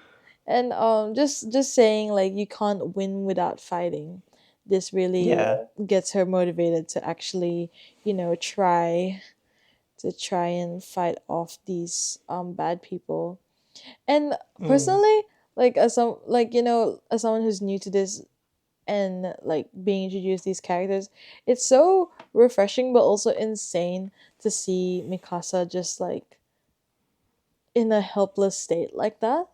And just saying like you can't win without fighting. This really Yeah. gets her motivated to actually, try and fight off these bad people. And Mm. personally, like as someone who's new to this, and like being introduced these characters, it's so refreshing but also insane to see Mikasa just like in a helpless state like that.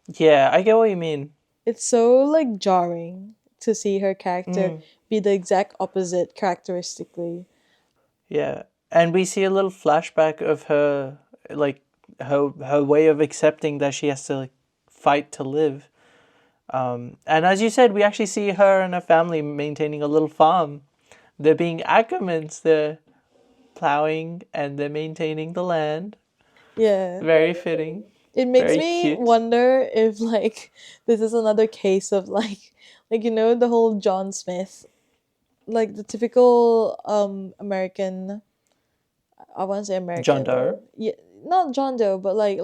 Yeah, I get what you mean. It's so like jarring to see her character Mm. be the exact opposite characteristically. Yeah, and we see a little flashback of her, like her way of accepting that she has to like fight to live. And as you said, we actually see her and her family maintaining a little farm. They're being Ackermans. They're plowing and they're maintaining the land. Yeah. Very fitting. It makes Very me cute. wonder if like this is another case of like the whole John Smith, like the typical American, I want to say John American. Doe. Yeah, not John Doe, but like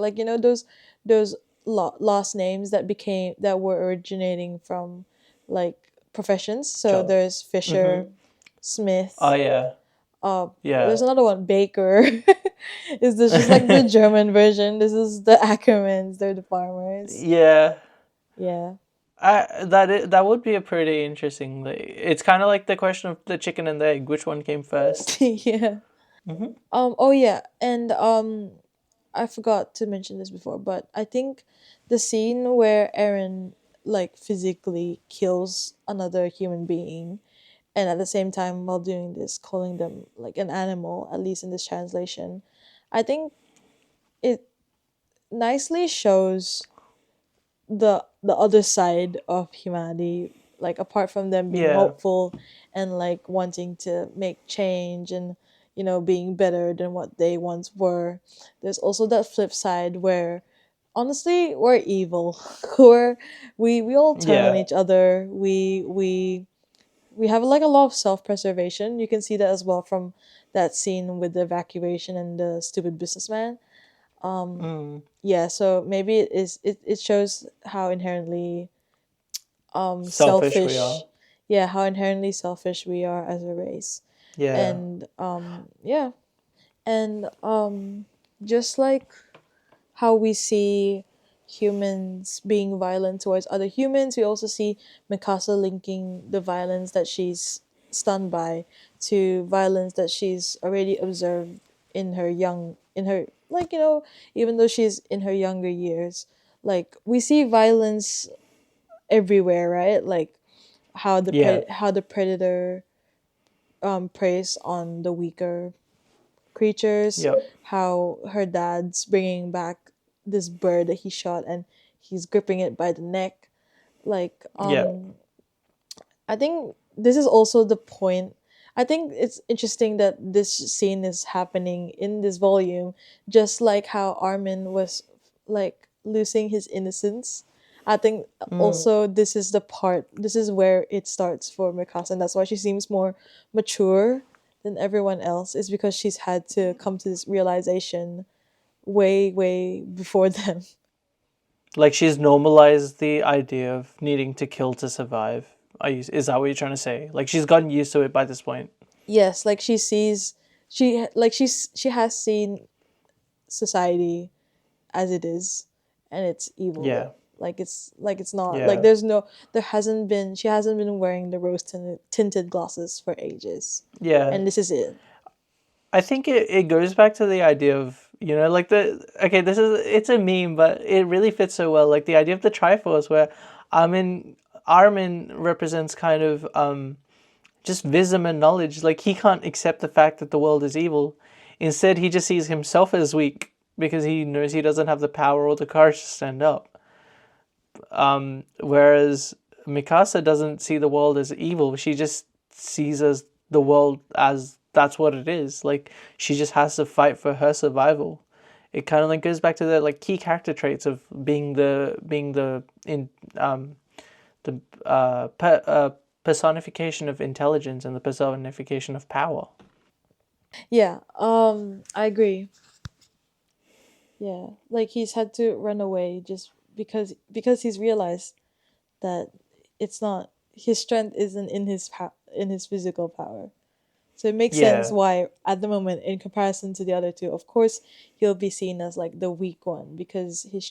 those last names that were originating from like professions. So John. there's Fisher, Mm-hmm. Oh Smith. yeah. There's Yeah. another one, Baker. Is this just like the German version? This is the Ackermans. They're the farmers. Yeah. Yeah. That would be a pretty interesting. Like, it's kind of like the question of the chicken and the egg. Which one came first? Yeah. Mm-hmm. Oh yeah, and I forgot to mention this before, but I think the scene where Aaron like physically kills another human being, and at the same time while doing this calling them like an animal, at least in this translation, I think it nicely shows the other side of humanity, like apart from them being Yeah. hopeful and like wanting to make change, and being better than what they once were. There's also that flip side where honestly we're evil. We all turn on Yeah. each other. We have like a lot of self-preservation. You can see that as well from that scene with the evacuation and the stupid businessman. Mm. Yeah, so maybe it shows how inherently Selfish we selfish are. yeah, how inherently selfish we are as a race. Yeah. And yeah, and just like how we see humans being violent towards other humans, we also see Mikasa linking the violence that she's stunned by to violence that she's already observed in her like, even though she's in her younger years. Like, we see violence everywhere, right? Like Yeah. how the predator preys on the weaker creatures, Yep. how her dad's bringing back this bird that he shot and he's gripping it by the neck. Like, Yeah. I think this is also the point. I think it's interesting that this scene is happening in this volume, just like how Armin was like losing his innocence. I think Mm. also this is where it starts for Mikasa, and that's why she seems more mature than everyone else, is because she's had to come to this realization way, way before them. Like she's normalized the idea of needing to kill to survive. Is that what you're trying to say? Like she's gotten used to it by this point. Yes, like she has seen society as it is, and it's Yeah. evil. Like it's not like Yeah. there hasn't been she hasn't been wearing the rose tinted glasses for ages, Yeah. and this is it. I think it goes back to the idea of, like it's a meme, but it really fits so well. Like the idea of the Triforce where Armin Armin represents kind of just wisdom and knowledge. Like he can't accept the fact that the world is evil. Instead, he just sees himself as weak because he knows he doesn't have the power or the courage to stand up. Whereas Mikasa doesn't see the world as evil. She just sees as the world as that's what it is. Like she just has to fight for her survival. It kind of like goes back to the like key character traits of being the in the personification of intelligence and the personification of power. Yeah, I agree. Yeah, like he's had to run away just because he's realized that it's not his strength isn't in in his physical power. So it makes sense Yeah, why, at the moment, in comparison to the other two, of course, he'll be seen as like the weak one because his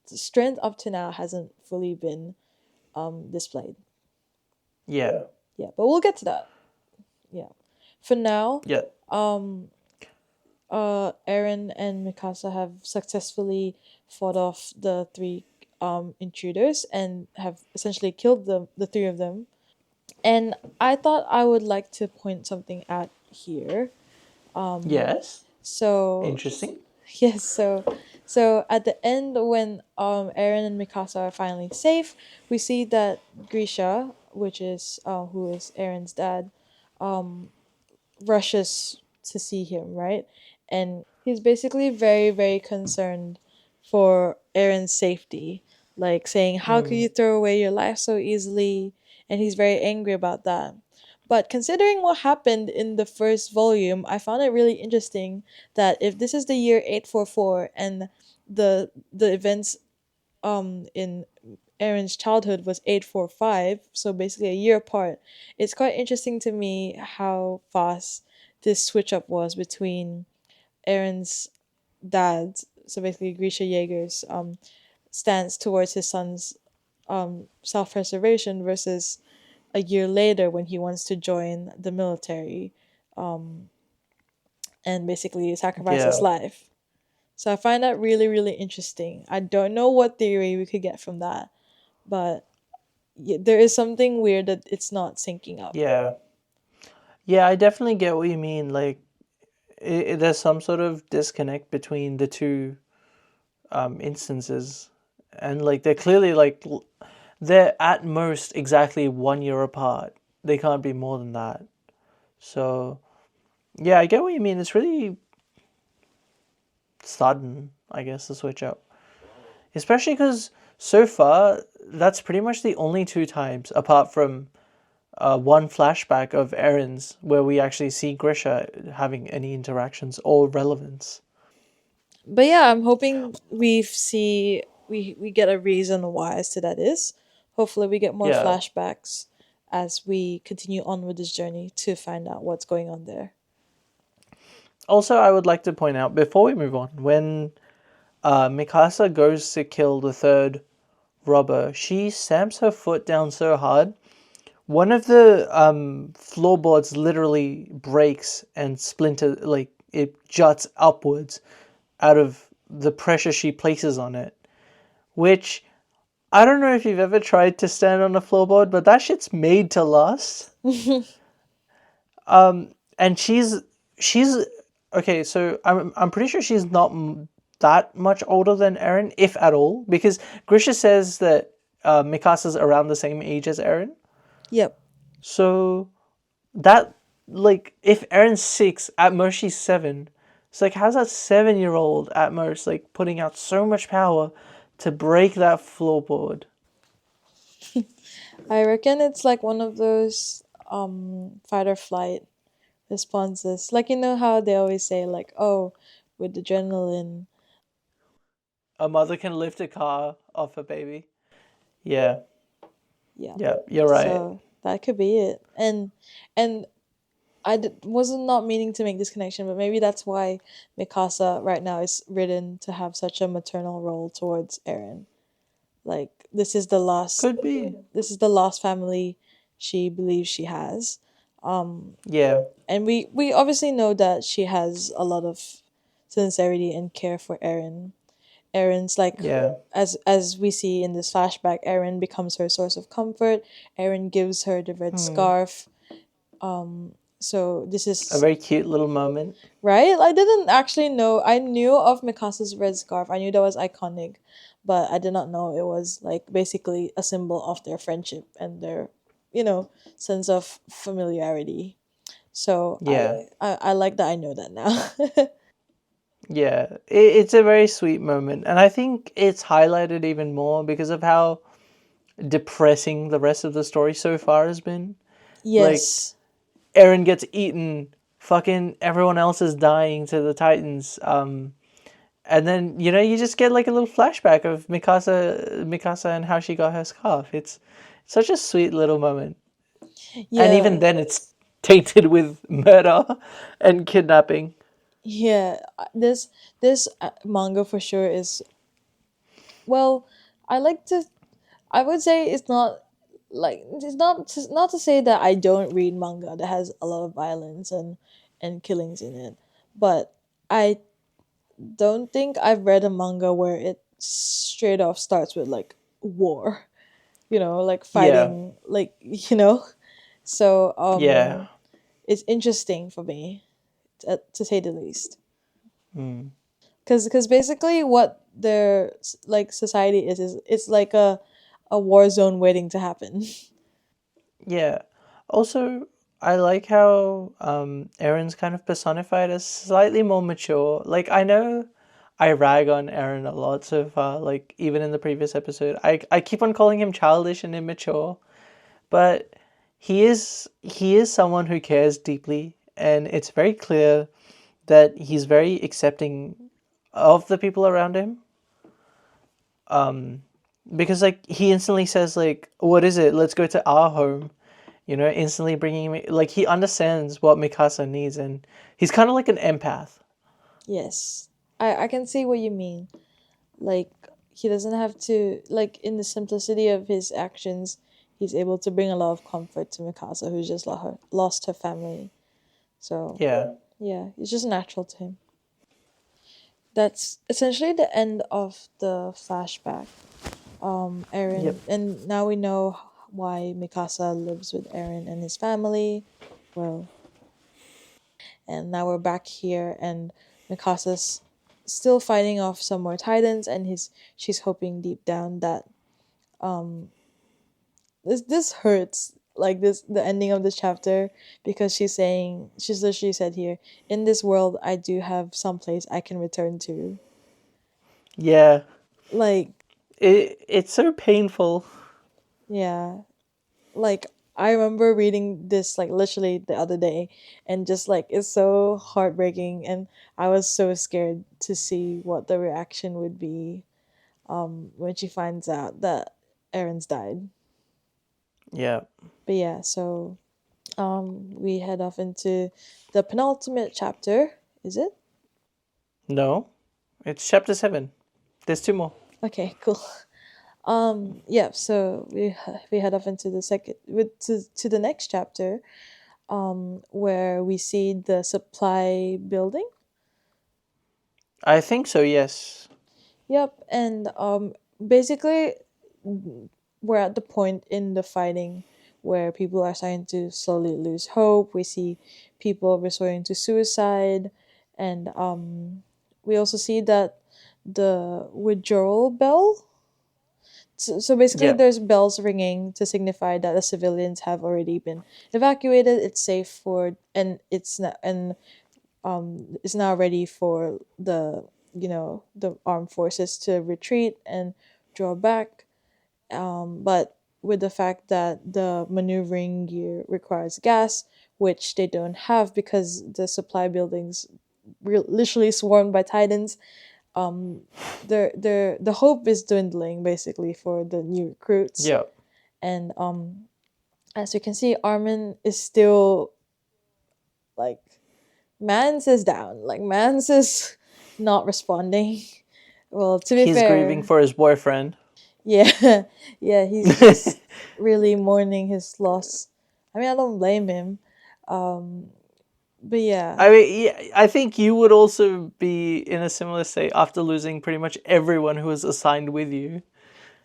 strength up to now hasn't fully been displayed. yeah, Yeah, but we'll get to that. Yeah, for now, yeah, um, Aaron and Mikasa have successfully fought off the three intruders and have essentially killed the three of them. And I thought I would like to point something out here. yes. So Interesting. yes, so at the end when Eren and Mikasa are finally safe, we see that Grisha, which is who is Eren's dad, rushes to see him, right? And he's basically very, very concerned for Eren's safety, like saying, "How could Mm, you throw away your life so easily?" And he's very angry about that. But considering what happened in the first volume, I found it really interesting that if this is the year 844 and the events in Aaron's childhood was 845, so basically a year apart. It's quite interesting to me how fast this switch up was between Aaron's dad, so basically Grisha Jaeger's stance towards his son's self preservation versus a year later when he wants to join the military um, and basically sacrifice his yeah, life. So I find that really, really interesting. I don't know what theory we could get from that, but yeah, there is something weird that it's not syncing up. yeah, yeah. I definitely get what you mean. Like, there's some sort of disconnect between the two instances, and like they're clearly they're at most exactly 1 year apart. They can't be more than that. So yeah, I get what you mean. It's really sudden, I guess, the switch up. Especially because so far, that's pretty much the only two times, apart from one flashback of Aaron's, where we actually see Grisha having any interactions or relevance. But yeah, I'm hoping we get a reason why as to that is. Hopefully we get more Yeah, flashbacks as we continue on with this journey to find out what's going on there. Also, I would like to point out before we move on, when Mikasa goes to kill the third robber, she stamps her foot down so hard. One of the floorboards literally breaks and splinters, like it juts upwards out of the pressure she places on it. Which I don't know if you've ever tried to stand on a floorboard, but that shit's made to last. And she's okay. So I'm pretty sure she's not that much older than Eren, if at all, because Grisha says that Mikasa's around the same age as Eren. Yep. So that, like, if Eren's 6, at most she's 7. It's like, how's that 7-year old at most like putting out so much power to break that floorboard? I reckon it's like one of those fight or flight responses. Like, you know how they always say, like, oh, with adrenaline. A mother can lift a car off a baby. Yeah, Yeah. yeah, you're right. So that could be it. And wasn't not meaning to make this connection, but maybe that's why Mikasa right now is written to have such a maternal role towards Eren. Like, Could be. this is the last family she believes she has. Yeah, And we obviously know that she has a lot of sincerity and care for Eren. Eren's like, yeah. as we see in this flashback, Eren becomes her source of comfort. Eren gives her the red scarf. So this A is very cute little moment. right. I didn't actually know. I knew of Mikasa's red scarf. I knew that was iconic, but I did not know it was like basically a symbol of their friendship and their, you know, sense of familiarity. So Yeah, I like that I know that now. yeah. It's a very sweet moment, and I think it's highlighted even more because of how depressing the rest of the story so far has been. Like, Yes. Eren gets eaten, fucking everyone else is dying to the Titans. And then you just get like a little flashback of Mikasa and how she got her scarf. It's such a sweet little moment, and even Yeah. then, it's tainted with murder and kidnapping. Yeah. This manga for sure is, well, I like to I would say it's not, like, it's not to say that I don't read manga that has a lot of violence and killings in it, but I don't think I've read a manga where it straight off starts with like war, like Yeah, fighting, like, so yeah. it's interesting for me, to say the least, Mm. because basically what their like society is it's like a war zone waiting to happen. Yeah. Also, I like how Eren's kind of personified as slightly more mature. Like, I know I rag on Eren a lot so far, like even in the previous episode. I keep on calling him childish and immature, but he is someone who cares deeply, and it's very clear that he's very accepting of the people around him. Because like he instantly says like, "What is it? Let's go to our home." Instantly bringing me, like, he understands what Mikasa needs, and he's kind of like an empath. Yes, I can see what you mean. Like, he doesn't have to, like, in the simplicity of his actions, he's able to bring a lot of comfort to Mikasa, who's just lost her family. So Yeah. yeah, it's just natural to him. That's essentially the end of the flashback. Yep. Eren, and now we know why Mikasa lives with Eren and his family. Well, and now we're back here, and Mikasa's still fighting off some more titans, and she's hoping deep down that um this hurts, like, this the ending of this chapter, because she's literally said here, in this world I do have some place I can return to. Yeah. Like, It's so painful. yeah, like, I remember reading this like literally the other day, and just like it's so heartbreaking, and I was so scared to see what the reaction would be when she finds out that Aaron's died. Yeah. But yeah, so we head off into the penultimate chapter. Is it? No, it's chapter 7. There's two more. Okay, cool. Yeah, so we head off into the second with to the next chapter, where we see the supply building. I think so, yes. Yep, and basically we're at the point in the fighting where people are starting to slowly lose hope. We see people resorting to suicide, and we also see that the withdrawal bell. So basically, Yeah. there's bells ringing to signify that the civilians have already been evacuated. It's safe for, and it's now ready for the the armed forces to retreat and draw back. But with the fact that the maneuvering gear requires gas, which they don't have because the supply buildings literally swarmed by titans, um, the hope is dwindling basically for the new recruits. Yeah. And as you can see, Armin is still like Mans is down. Like Mans is not responding. Well, to be He's grieving fair, for his boyfriend. yeah, yeah, he's just really mourning his loss. I mean, I don't blame him. Um, but yeah, I mean, yeah, I think you would also be in a similar state after losing pretty much everyone who was assigned with you.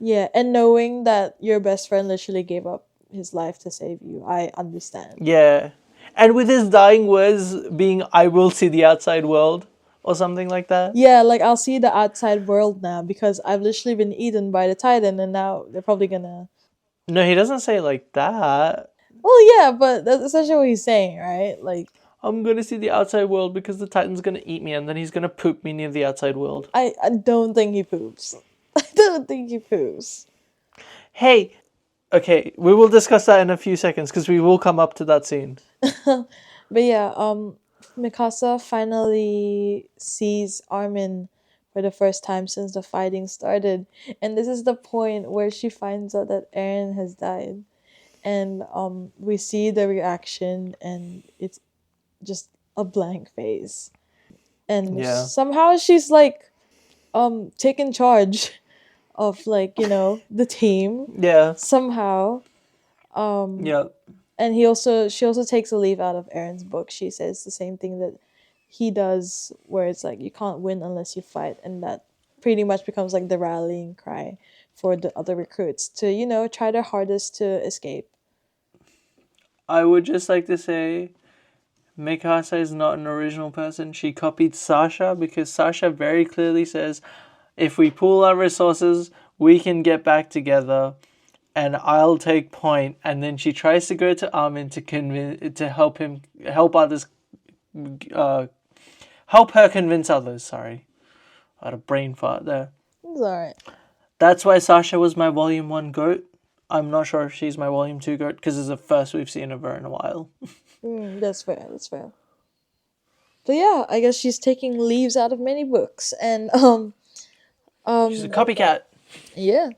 yeah, and knowing that your best friend literally gave up his life to save you, I understand. Yeah. And with his dying words being, I will see the outside world, or something like that. Yeah, like I'll see the outside world now because I've literally been eaten by the Titan, and now they're probably gonna. No, he doesn't say it like that. Well, yeah, but that's essentially what he's saying, right? Like, I'm gonna see the outside world because the Titan's gonna eat me and then he's gonna poop me near the outside world. I don't think he poops. I don't think he poops. Hey, okay, we will discuss that in a few seconds because we will come up to that scene. But yeah, Mikasa finally sees Armin for the first time since the fighting started, and this is the point where she finds out that Eren has died, and we see the reaction, and it's just a blank face, and Yeah. somehow she's like taking charge of like the team Yeah. somehow. um Yeah. and she also takes a leaf out of Aaron's book. She says the same thing that he does, where it's like you can't win unless you fight, and that pretty much becomes like the rallying cry for the other recruits to try their hardest to escape. I would just like to say Mikasa is not an original person. She copied Sasha because Sasha very clearly says if we pool our resources, we can get back together and I'll take point. And then she tries to go to Armin to convince to help others uh help her convince others, sorry. I had a brain fart there. It's all right. That's why Sasha was my volume 1 goat. I'm not sure if she's my volume 2 goat because it's the first we've seen of her in a while. That's fair. That's fair. But yeah, I guess she's taking leaves out of many books, and She's a um, copycat. yeah.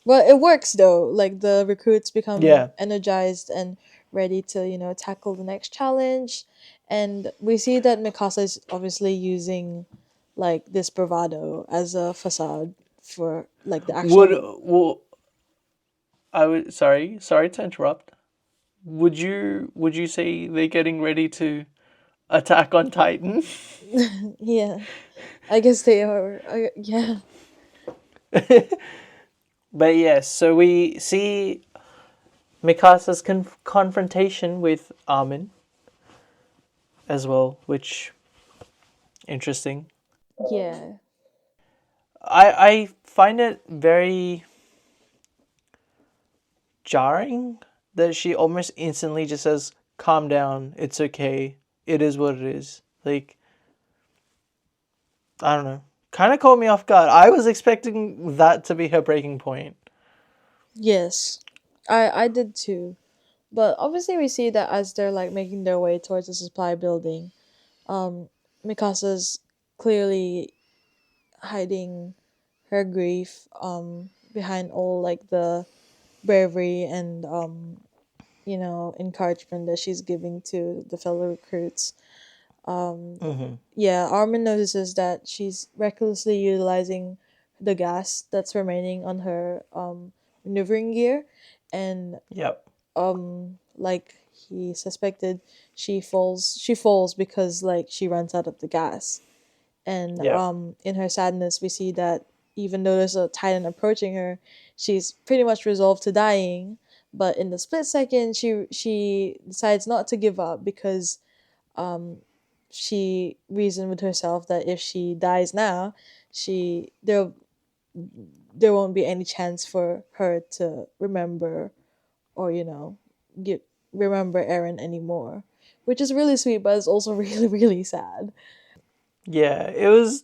But it works though. Like the recruits become Yeah. energized and ready to, tackle the next challenge. And we see that Mikasa is obviously using like this bravado as a facade for like the Would actual. well, I would sorry to interrupt. Would you say they're getting ready to attack on Titan? Yeah, I guess they are. Yeah. But yes, so we see Mikasa's confrontation with Armin as well, which interesting. Yeah. I find it very jarring that she almost instantly just says, "Calm down, it's okay, it is what it is." Like I don't know, kind of caught me off guard. I was expecting that to be her breaking point. Yes. I did too. But obviously we see that as they're like making their way towards the supply building, Mikasa's clearly hiding her grief behind all like the bravery and encouragement that she's giving to the fellow recruits. Um, Mm-hmm. yeah, Armin notices that she's recklessly utilizing the gas that's remaining on her maneuvering gear, and Yep. like he suspected, she falls because like she runs out of the gas. And Yep. in her sadness we see that even though there's a titan approaching her, she's pretty much resolved to dying. But in the split second, she decides not to give up because um she reasoned with herself that if she dies now, she there won't be any chance for her to remember, or get remember Aaron anymore, which is really sweet, but it's also really really sad. Yeah, it was.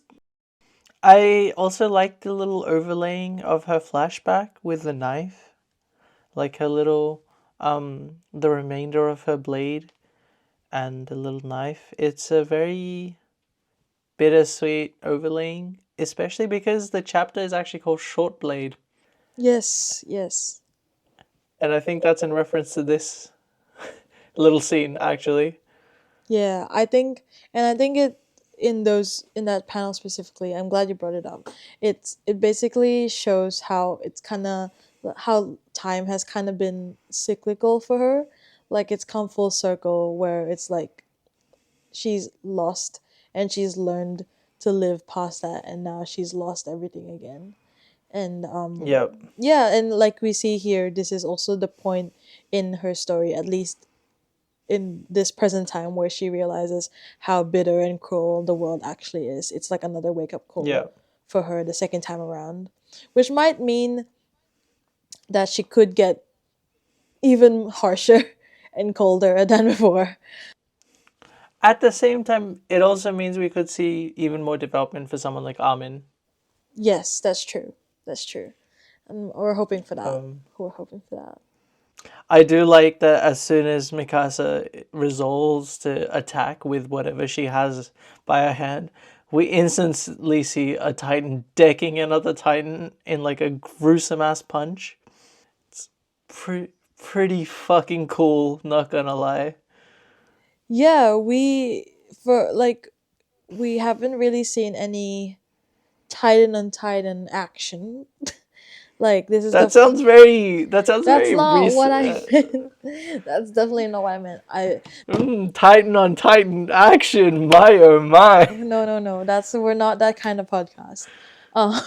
I also liked the little overlaying of her flashback with the knife, like her little, the remainder of her blade and the little knife. It's a very bittersweet overlaying, especially because the chapter is actually called Short Blade, Yes, yes. and I think that's in reference to this little scene actually. Yeah, I think it in that panel specifically. I'm glad you brought it up. It basically shows how it's kind of how time has kind of been cyclical for her. Like it's come full circle where it's like she's lost and she's learned to live past that, and now she's lost everything again. And Yep. yeah, and like we see here, this is also the point in her story, at least in this present time, where she realizes how bitter and cruel the world actually is. It's like another wake up call Yep. for her the second time around, which might mean that she could get even harsher and colder than before. At the same time, it also means we could see even more development for someone like Armin. Yes, that's true. That's true. And we're hoping for that. Um, We're hoping for that. I do like that as soon as Mikasa resolves to attack with whatever she has by her hand, we instantly see a Titan decking another Titan in like a gruesome ass punch. Pretty fucking cool, not gonna lie. Yeah, for like we haven't really seen any Titan on Titan action. Like this is the That sounds That's very not what recent. I meant. That's definitely not what I meant. I Titan on Titan action, my oh my. No, no, no. That's We're not that kind of podcast. Uh,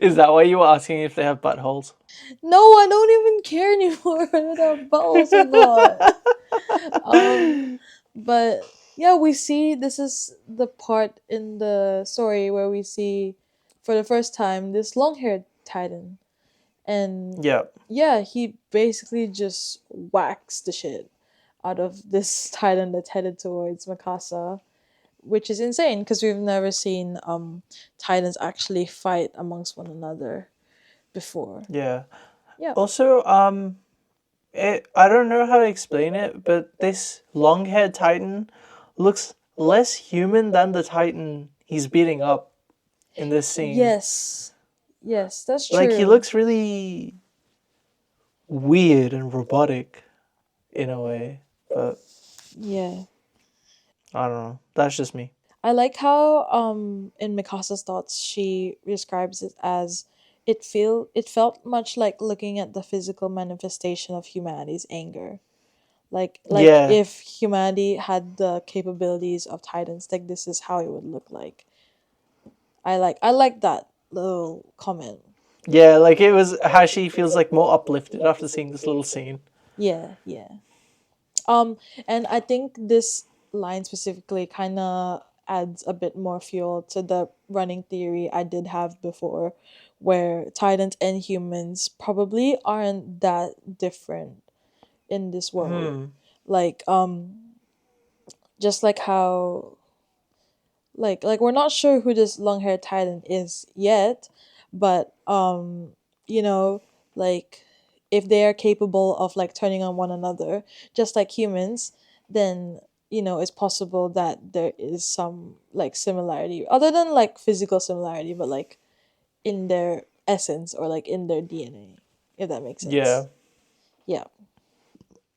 Is that why you were asking if they have buttholes? no, I don't even care anymore whether they're balls or not. Um, but yeah, we see this is the part in the story where we see for the first time this long-haired Titan, and Yep. yeah, he basically just whacks the shit out of this Titan that's headed towards Mikasa, which is insane because we've never seen Titans actually fight amongst one another before. Yeah. Yeah. Also, I don't know how to explain it, but this long-haired Titan looks less human than the Titan he's beating up in this scene. Yes. Yes, that's Like he true. looks really weird and robotic in a way, but Yeah. I don't know. That's just me. I like how in Mikasa's thoughts she describes it as it felt much like looking at the physical manifestation of humanity's anger. Like Yeah. if humanity had the capabilities of Titans, like this is how it would look like. I like that little comment. Yeah, like it was how she feels like more uplifted after seeing this little scene. Yeah, yeah. Um, and I think this line specifically kind of adds a bit more fuel to the running theory I did have before, where Titans and humans probably aren't that different in this world. Hmm. Like, just like how like we're not sure who this long haired titan is yet, but you know like if they are capable of like turning on one another just like humans, then it's possible that there is some like similarity other than like physical similarity, but like in their essence or like in their DNA, if that makes sense. Yeah. Yeah.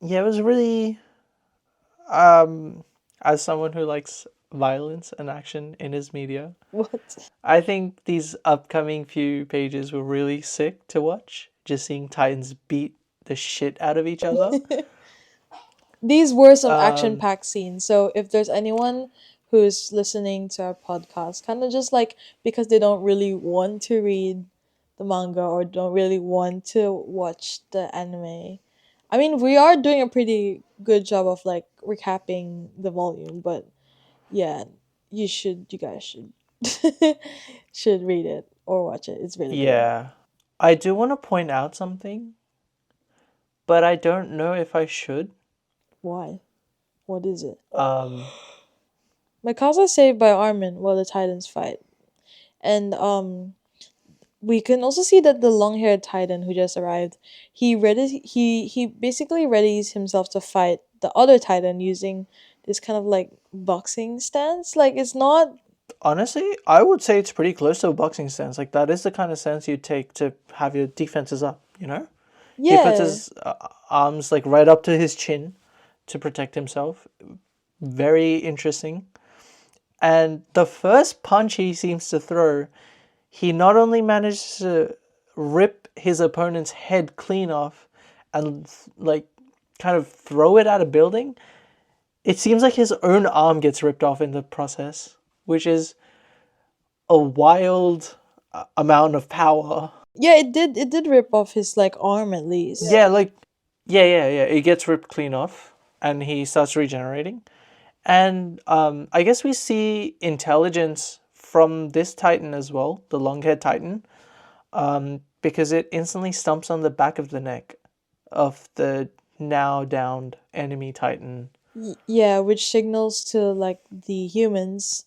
Yeah, it was really um as someone who likes violence and action in his media, What? I think these upcoming few pages were really sick to watch. Just seeing Titans beat the shit out of each other. These were some action Um, packed scenes. So if there's anyone who's listening to our podcast, kind of just like because they don't really want to read the manga or don't really want to watch the anime. I mean, we are doing a pretty good job of like recapping the volume, but yeah, you guys should should read it or watch it. It's really good. yeah. I do want to point out something, but I don't know if I should. Why? What is it? Um, Mikasa is saved by Armin while the Titans fight. And we can also see that the long-haired Titan who just arrived, he basically readies himself to fight the other Titan using this kind of like boxing stance. Like it's not. Honestly, I would say it's pretty close to a boxing stance. Like that is the kind of stance you take to have your defenses up. You know, he puts Yeah. his arms like right up to his chin to protect himself. Very interesting. And the first punch he seems to throw, he not only manages to rip his opponent's head clean off and like kind of throw it at a building, it seems like his own arm gets ripped off in the process, which is a wild amount of power. Yeah, it did rip off his like arm at least. Yeah, like yeah. It gets ripped clean off, and he starts regenerating. And I guess we see intelligence from this Titan as well, the long-haired Titan, because it instantly stumps on the back of the neck of the now downed enemy Titan. Yeah, which signals to like the humans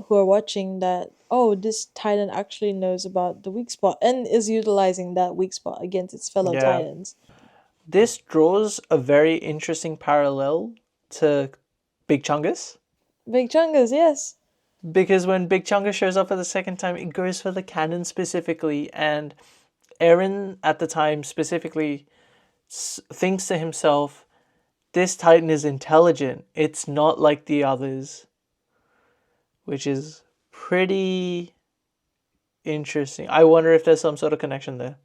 who are watching that oh, this Titan actually knows about the weak spot and is utilizing that weak spot against its fellow Yeah. Titans. This draws a very interesting parallel to Big Chungus. Big Chungus, yes. Because when Big Chungus shows up for the second time, it goes for the cannon specifically, and Eren at the time specifically thinks to himself, this Titan is intelligent. It's not like the others, which is pretty interesting. I wonder if there's some sort of connection there.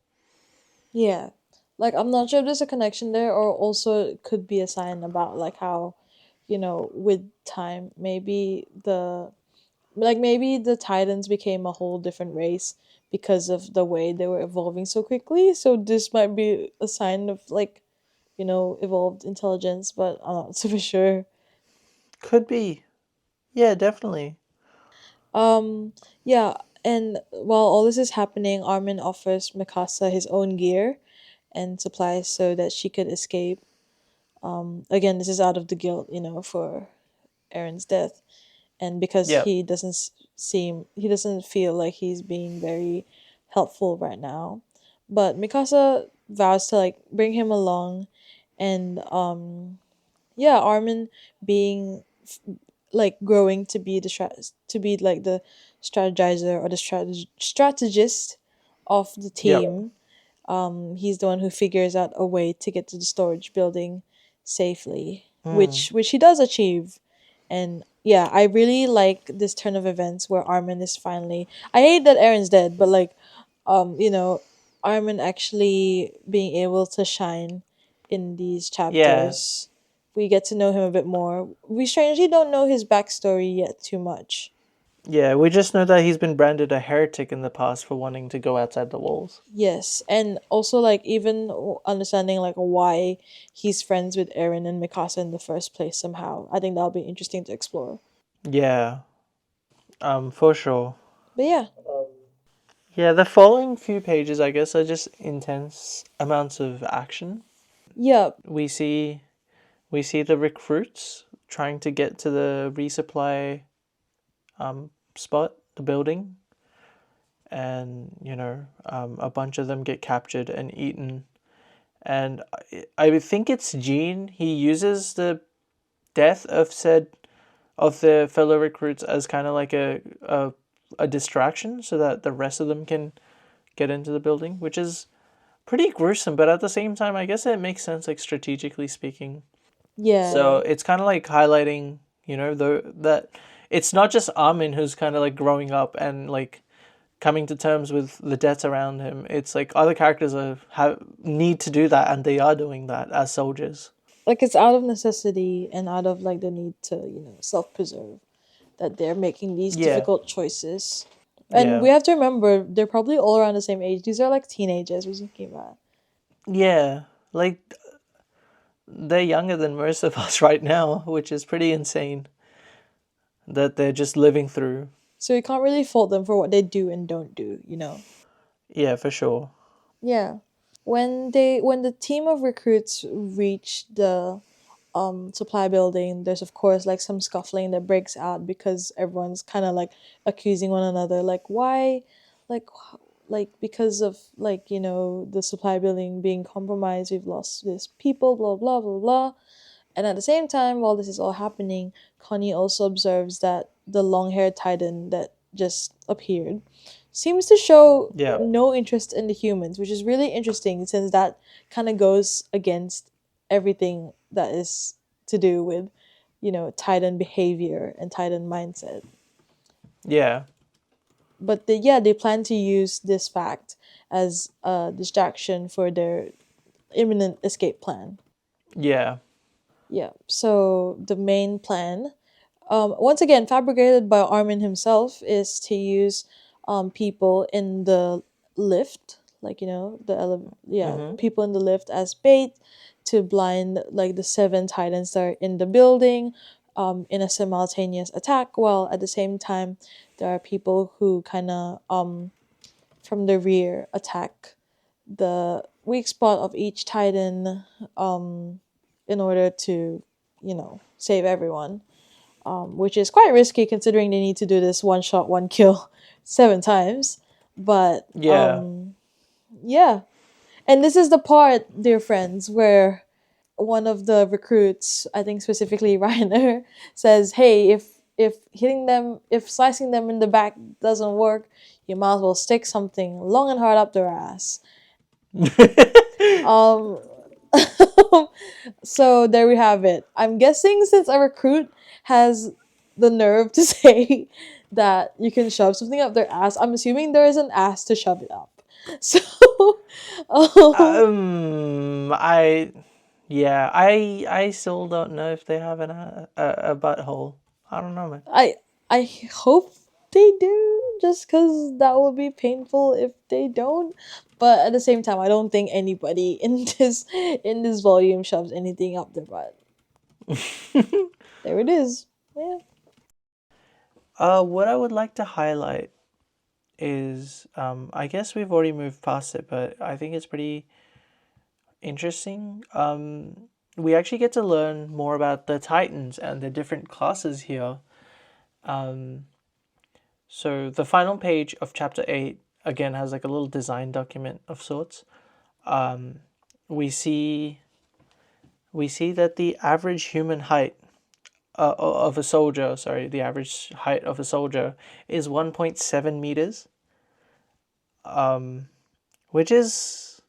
Yeah. Like I'm not sure if there's a connection there or also it could be a sign about like how, with time maybe the Titans became a whole different race because of the way they were evolving so quickly. So this might be a sign of like, evolved intelligence, but I'm not super sure. Could be. Yeah, definitely. Um, yeah, and while all this is happening, Armin offers Mikasa his own gear and supplies so that she could escape. Again, this is out of the guilt, for Aaron's death, and because Yep. he doesn't feel like he's being very helpful right now. But Mikasa vows to like bring him along, and yeah, Armin being like growing to be to be like the strategizer or the strategist of the Yep. team. He's the one who figures out a way to get to the storage building safely, Hmm. which he does achieve. And yeah, I really like this turn of events where Armin is finally. I hate that Aaron's dead, but like, um, you know, Armin actually being able to shine in these Yeah. chapters. We get to know him a bit more. We strangely don't know his backstory yet too much. Yeah, we just know that he's been branded a heretic in the past for wanting to go outside the walls. Yes, and also like even understanding like why he's friends with Eren and Mikasa in the first place somehow. I think that'll be interesting to explore. Yeah, for sure. But yeah, Yeah, the following few pages, I guess, are just intense amounts of action. yeah, We see we see the recruits trying to get to the resupply spot, the building, and a bunch of them get captured and eaten. And I think it's Gene. He uses the death of the fellow recruits as kind of like a distraction so that the rest of them can get into the building, which is pretty gruesome, but at the same time, I guess it makes sense, like strategically speaking. Yeah. So it's kind of like highlighting, that it's not just Armin who's kind of like growing up and like coming to terms with the debts around him. It's like other characters need to do that, and they are doing that as soldiers. Like it's out of necessity and out of like the need to, self-preserve that they're making these Yeah, difficult choices. And yeah, we have to remember they're probably all around the same age. These are like teenagers we're talking about. yeah. Like they're younger than most of us right now, which is pretty insane that they're just living through. So you can't really fault them for what they do and don't do. Yeah, for sure. Yeah. When the team of recruits reach the supply building, there's of course like some scuffling that breaks out because everyone's kind of like accusing one another, like why, like because of like the supply building being compromised, we've lost these people, blah blah blah blah. And at the same time, while this is all happening, Connie also observes that the long-haired titan that just appeared seems to show Yeah, no interest in the humans, which is really interesting since that kind of goes against everything that is to do with, titan behavior and titan mindset. yeah, But they plan to use this fact as a distraction for their imminent escape plan. yeah, Yeah. So the main plan, once again fabricated by Armin himself, is to use people in the lift, like mm-hmm. people in the lift as bait to blind like the seven titans that are in the building, in a simultaneous attack. While at the same time, there are people who kind of from the rear attack the weak spot of each titan, in order to save everyone, which is quite risky considering they need to do this one shot, one kill 7 times. But Yeah. yeah. And this is the part, dear friends, where one of the recruits, I think specifically Reiner, says, "Hey, if hitting them, if slicing them in the back doesn't work, you might as well stick something long and hard up their ass." Um, so there we have it. I'm guessing since a recruit has the nerve to say that you can shove something up their ass, I'm assuming there is an ass to shove it up. So, um, I yeah, I still don't know if they have a butthole. I don't know, man. I I hope they do, just because that would be painful if they don't. But at the same time, I don't think anybody in this volume shoves anything up their butt. There it is. Yeah. What I would like to highlight is, I guess we've already moved past it, but I think it's pretty interesting. We actually get to learn more about the Titans and the different classes here. Um, so the final page of chapter 8 again has like a little design document of sorts. Um, we see we see that the average human height of a soldier, sorry, the average height of a soldier is 1.7 meters, which is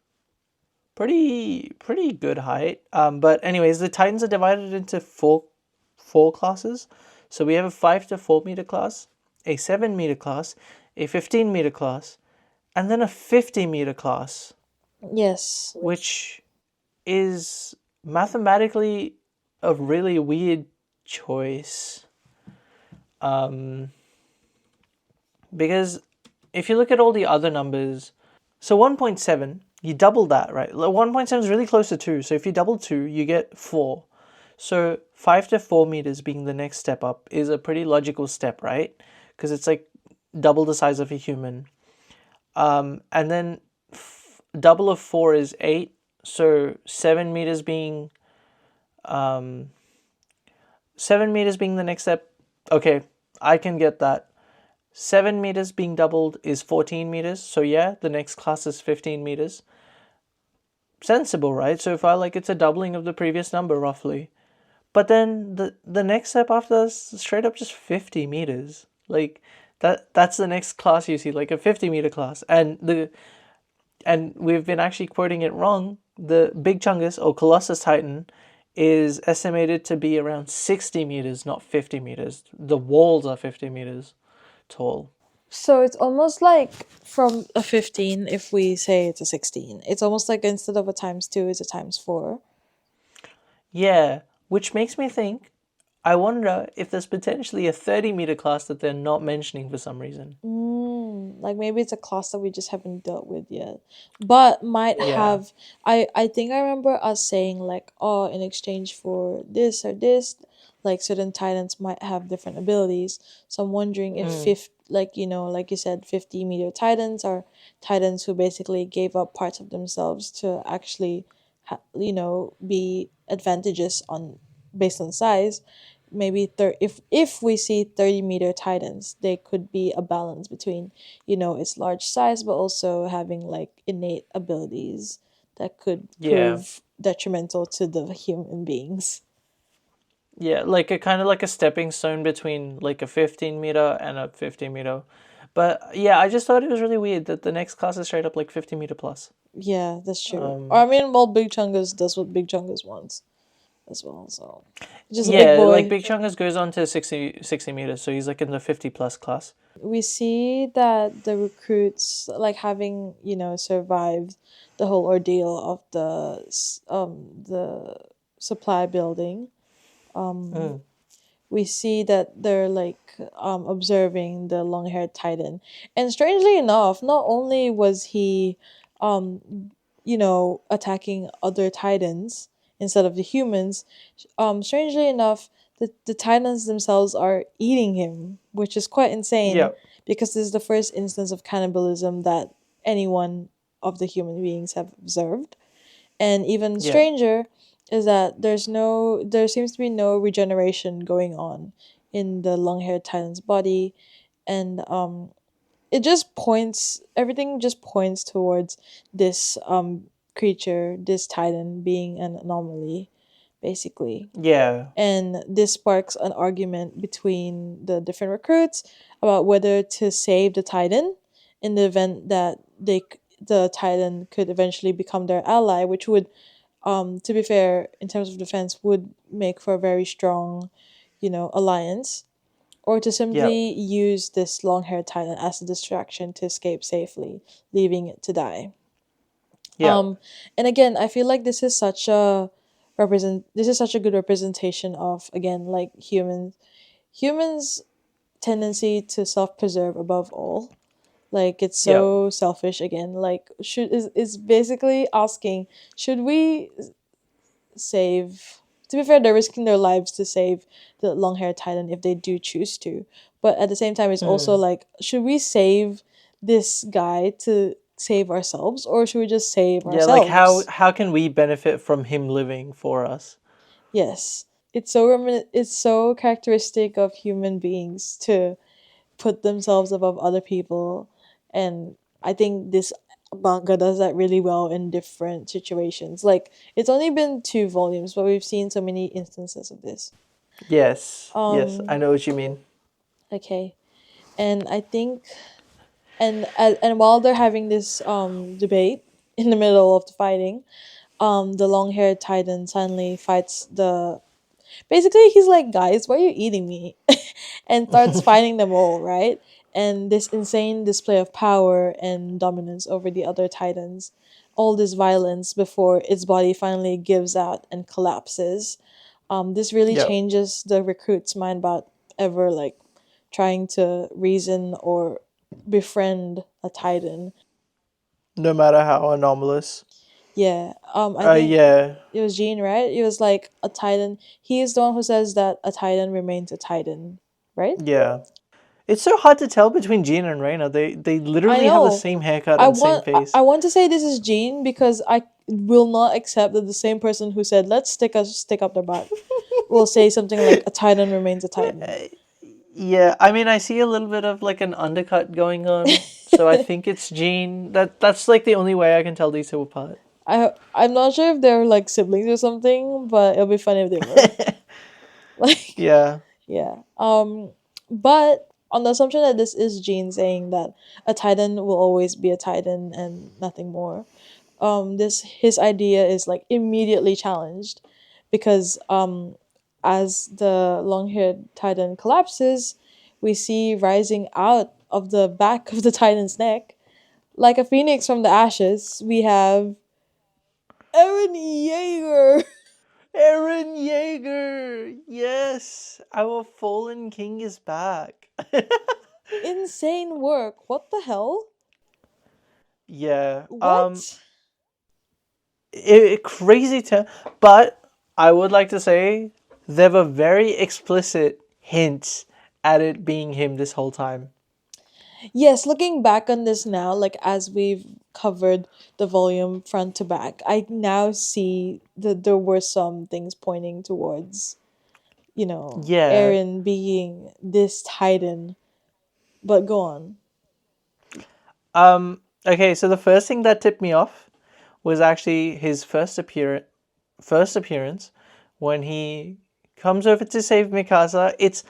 pretty good height. But anyways, the Titans are divided into four classes. So we have a 5 to 4 meter class, a 7 meter class, a 15 meter class, and then a 50 meter class, Yes. which is mathematically a really weird choice. Because if you look at all the other numbers, so 1.7, you double that, right? 1.7 is really close to 2. So if you double 2, you get 4. So 5 to 4 meters being the next step up is a pretty logical step, right? Because it's like double the size of a human. And then double of 4 is 8. So 7 meters being 7 meters being the next step. Okay, I can get that. 7 meters being doubled is 14 meters. So yeah, the next class is 15 meters. Sensible, right? So if I like, it's a doubling of the previous number roughly. But then the next step after that is straight up just 50 meters. Like that's the next class you see, like a 50-meter class. And and we've been actually quoting it wrong. The Big Chungus or Colossus Titan is estimated to be around 60 meters, not 50 meters. The walls are 50 meters tall. So it's almost like from a 15, if we say it's a 16, it's almost like instead of a times 2, it's a times 4. Yeah, which makes me think, I wonder if there's potentially a 30-meter class that they're not mentioning for some reason. Like maybe it's a class that we just haven't dealt with yet, but might Yeah. have. I think I remember us saying like, oh, in exchange for this or this, like certain titans might have different abilities. So I'm wondering if Mm, fifth, like like you said, 50-meter titans are titans who basically gave up parts of themselves to actually, be advantageous on based on size. Maybe if we see 30-meter titans, they could be a balance between its large size but also having like innate abilities that could yeah. prove detrimental to the human beings. Yeah, like a kind of like a stepping stone between like a 15-meter and a 50-meter. But yeah, I just thought it was really weird that the next class is straight up like 50-meter plus. Yeah, that's true. Um, I mean, well, Big Chungus does what Big Chungus wants as well, so just a big yeah, like boy. Big Chungus goes on to 60 meters, so he's like in the 50 plus class. We see that the recruits, like having survived the whole ordeal of the supply building, um Mm, we see that they're like observing the long-haired titan, and strangely enough, not only was he attacking other titans instead of the humans, strangely enough, the titans themselves are eating him, which is quite insane yep, because this is the first instance of cannibalism that anyone of the human beings have observed. And even yep, stranger is that there seems to be no regeneration going on in the long-haired titan's body, and everything just points towards this creature, this titan being an anomaly, basically. yeah, And this sparks an argument between the different recruits about whether to save the titan in the event that the titan could eventually become their ally, which would, to be fair, in terms of defense, would make for a very strong, alliance, or to yep, simply use this long-haired titan as a distraction to escape safely, leaving it to die. yep, Um, and again, I feel like this is such a good representation of, again, like humans tendency to self-preserve above all. Like it's yep. so selfish again. Like should is basically asking, should we save, to be fair, they're risking their lives to save the long haired titan if they do choose to. But at the same time, it's also Mm. like, should we save this guy to save ourselves, or should we just save Yeah, like how ourselves? how can we benefit from him living for us? Yes. It's so characteristic of human beings to put themselves above other people, and I think this manga does that really well in different situations. Like it's only been 2 volumes, but we've seen so many instances of this. Yes, yes, I Um know what you mean. okay. And I think, and while they're having this debate in the middle of the fighting, the long-haired titan suddenly fights the, basically he's like, guys, why are you eating me? And starts fighting them all, right? And this insane display of power and dominance over the other titans, all this violence before its body finally gives out and collapses. This really Yep. changes the recruit's mind about ever like trying to reason or befriend a titan. No matter how anomalous. Yeah, I think Yeah, it was Gene, right? It was like a titan. He is the one who says that a titan remains a titan, right? yeah. It's so hard to tell between Gina and Reina. They I literally have the know. same haircut I and same want I face. I want to say this is Gene because I will not accept that the same person who said let's stick up their butt will say something like a titan remains a titan. Yeah, I mean, I see a little bit of like an undercut going on, so I think it's Jean. That's like the only way I can tell these two apart. I'm not sure if they're like siblings or something, but it'll be funny if they were. Like Yeah, yeah. But on the assumption that this is Gene saying that a Titan will always be a Titan and nothing more, this his idea is like immediately challenged because as the long-haired Titan collapses, we see rising out of the back of the Titan's neck like a phoenix from the ashes. We have Eren Yeager. Eren Yeager! Yes! Our fallen king is back. Insane work. What the hell? Yeah. What? Crazy to, but I would like to say there were very explicit hints at it being him this whole time. Yes, looking back on this now, like as we've covered the volume front to back, I now see that there were some things pointing towards, Yeah. Eren being this Titan. But go on. Okay, so the first thing that tipped me off was actually his first appearance when he comes over to save Mikasa. It's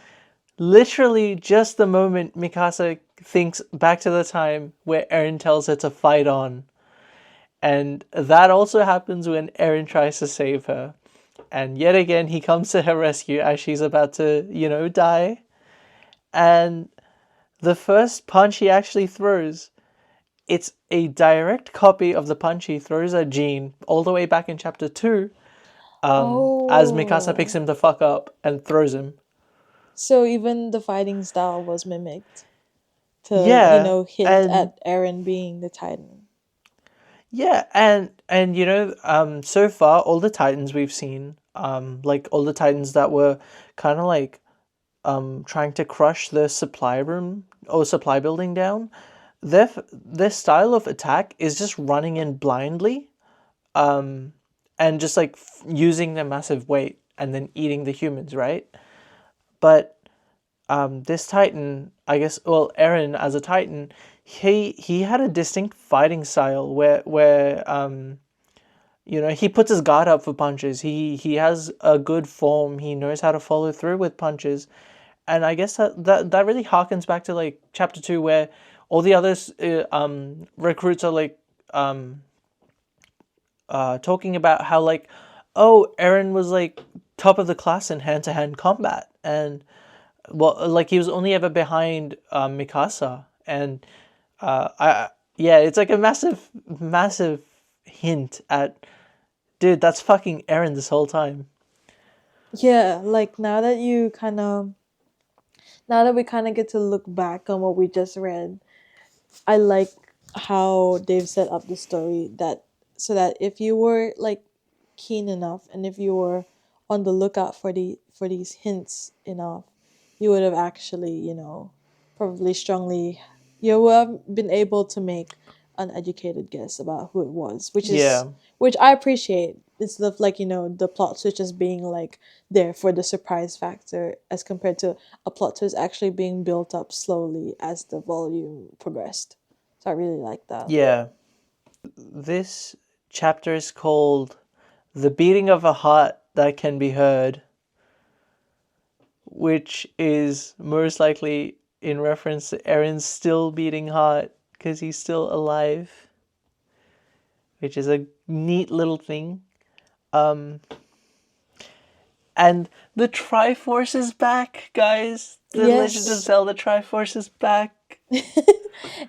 literally just the moment Mikasa thinks back to the time where Eren tells her to fight on. And that also happens when Eren tries to save her. And yet again, he comes to her rescue as she's about to, die. And the first punch he actually throws, it's a direct copy of the punch he throws at Jean all the way back in chapter 2, as Mikasa picks Oh. him the fuck up and throws him. So even the fighting style was mimicked to, Yeah, hint and at Eren being the Titan. yeah, and so far all the Titans we've seen, like all the Titans that were kind of like trying to crush the supply room or supply building down, their style of attack is just running in blindly, and just like using their massive weight and then eating the humans, right? But this Titan, I guess, well, Eren as a Titan, he had a distinct fighting style where he puts his guard up for punches. He has a good form. He knows how to follow through with punches, and I guess that really harkens back to like chapter 2 where all the others recruits are like talking about how like, oh, Eren was like top of the class in hand to hand combat, and well, like he was only ever behind Mikasa, and I yeah, it's like a massive hint at, dude, that's fucking Eren this whole time. Yeah, like now that we kind of get to look back on what we just read, I like how they've set up the story that so that if you were like keen enough and if you were on the lookout for these hints enough, you would have actually, probably strongly you would have been able to make an educated guess about who it was, Yeah, which I appreciate instead of like, the plot switches being like there for the surprise factor as compared to a plot twist actually being built up slowly as the volume progressed. So I really like that. yeah. This chapter is called "The Beating of a Heart That Can Be Heard," which is most likely in reference to Eren's still beating heart because he's still alive, which is a neat little thing. Um, and the Triforce is back, guys. The Legend of Yes. Zelda Triforce is back.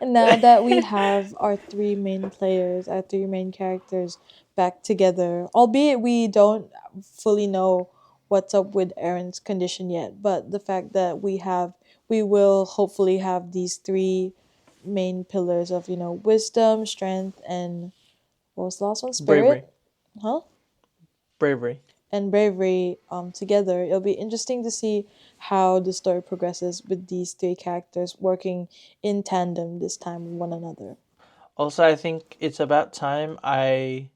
And now that we have our three main players, our three main characters back together, albeit we don't fully know what's up with Aaron's condition yet, but the fact that we will hopefully have these three main pillars of, wisdom, strength, and what was the last one? Bravery. Spirit? Huh? Bravery. And bravery together. It'll be interesting to see how the story progresses with these three characters working in tandem this time with one another. Also, I think it's about time I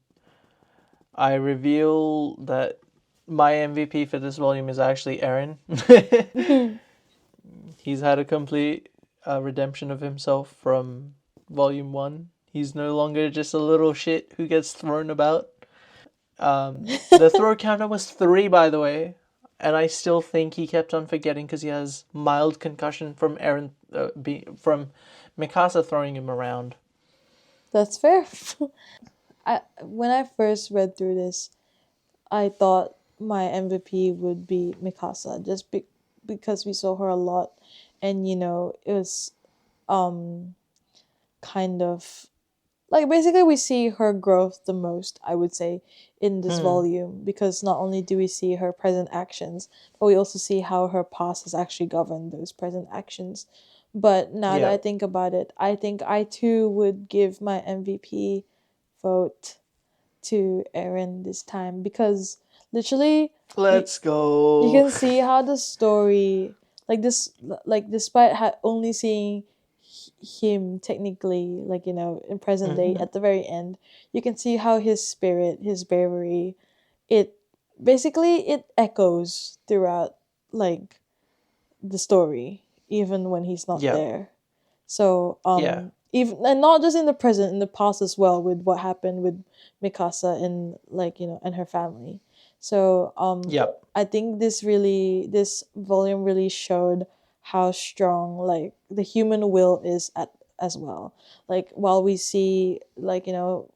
reveal that my MVP for this volume is actually Eren. He's had a complete redemption of himself from volume 1. He's no longer just a little shit who gets thrown about. The throw counter was 3, by the way. and I still think he kept on forgetting because he has mild concussion from from Mikasa throwing him around. That's fair. When I first read through this, I thought my MVP would be Mikasa, just because we saw her a lot, and it was um kind of like basically we see her growth the most, I would say, in this Hmm. volume, because not only do we see her present actions, but we also see how her past has actually governed those present actions. But now that Yeah. I think about it, I think I too would give my MVP vote to Aaron this time, because literally you Let's you go. can see how the story, like this, like despite only seeing him technically, like in present day Hmm. at the very end, you can see how his spirit, his bravery, it basically it echoes throughout, like, the story, even when he's not Yeah. there. So Yeah. even, and not just in the present, in the past as well, with what happened with Mikasa and, like, and her family. So Yep. I think this volume really showed how strong, like, the human will is at as well. Like, while we see, like,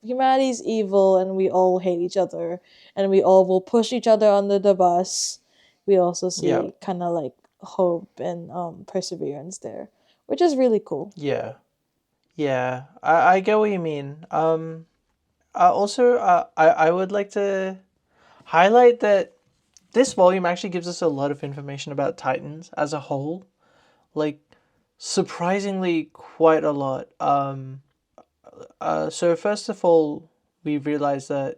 humanity's evil and we all hate each other and we all will push each other under the bus, we also see Yep. kind of like hope and perseverance there, which is really cool. Yeah. Yeah. I get what you mean. Also, I would like to highlight that this volume actually gives us a lot of information about Titans as a whole. Like, surprisingly, quite a lot. So first of all, we realize that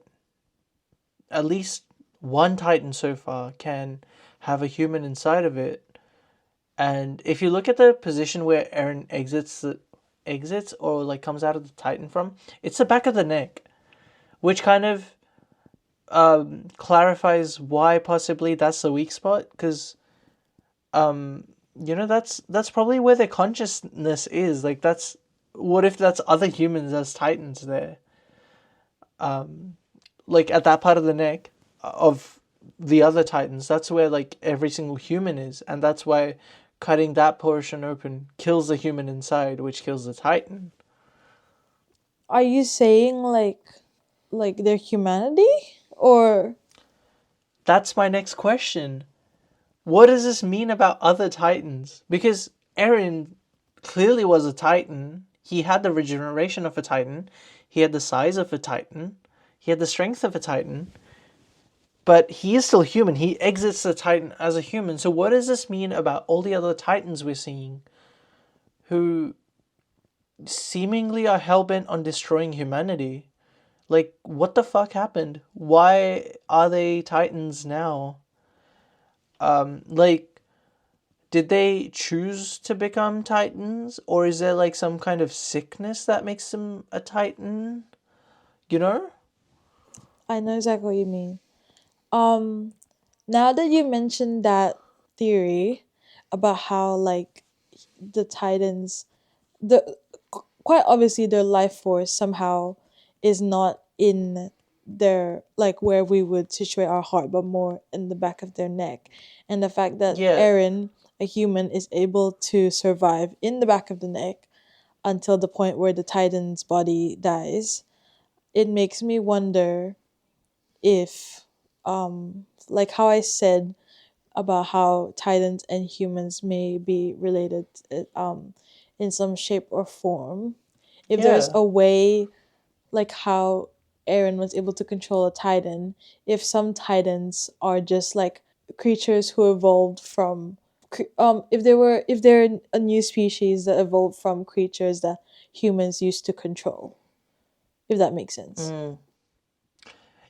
at least one Titan so far can have a human inside of it. And if you look at the position where Eren exits or like comes out of the Titan from, it's the back of the neck, which kind of clarifies why possibly that's the weak spot. Because that's probably where their consciousness is. Like, that's what if that's other humans as Titans there, like at that part of the neck of the other Titans. That's where like every single human is, and that's why cutting that portion open kills the human inside, which kills the Titan. Are you saying, like their humanity, or That's my next question. What does this mean about other Titans? Because Eren clearly was a Titan. He had the regeneration of a Titan. He had the size of a Titan. He had the strength of a Titan. But he is still human. He exits the Titan as a human. So what does this mean about all the other Titans we're seeing who seemingly are hell-bent on destroying humanity? Like, what the fuck happened? Why are they Titans now? Like, did they choose to become Titans? Or is there like some kind of sickness that makes them a Titan? You know? I know exactly what you mean. Um, Now that you mentioned that theory about how, like, the Titans, the quite obviously their life force somehow is not in their, like, where we would situate our heart, but more in the back of their neck, and the fact that Yeah. Aaron, a human, is able to survive in the back of the neck until the point where the Titan's body dies, it makes me wonder if, like how I said about how Titans and humans may be related, in some shape or form, if there's Yeah. a way, like how Aaron was able to control a Titan, if some Titans are just like creatures who evolved from, if they're a new species that evolved from creatures that humans used to control, if that makes sense. Mm.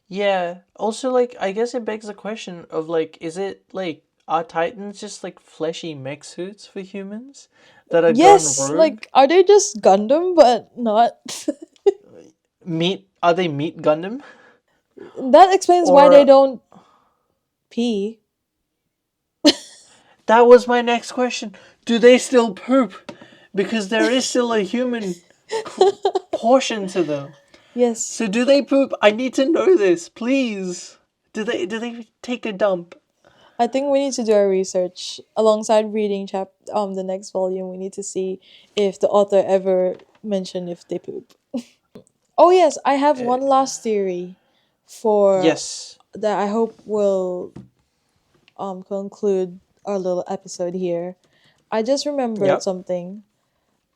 Yeah. Also, like, I guess it begs the question of like, is it like are Titans just like fleshy mech suits for humans that are gone Yes, rogue? like, are they just Gundam but not? Meat? Are they Meat Gundam? That explains why they Or don't pee. that was my next question. Do they still poop? Because there is still a human portion to them. Yes. So do they poop? I need to know this, please. Do they take a dump? I think we need to do our research alongside reading the next volume. We need to see if the author ever mentioned if they poop. Oh yes, I have Eh, one last theory for yes. that I hope will conclude our little episode here. I just remembered Yep. something.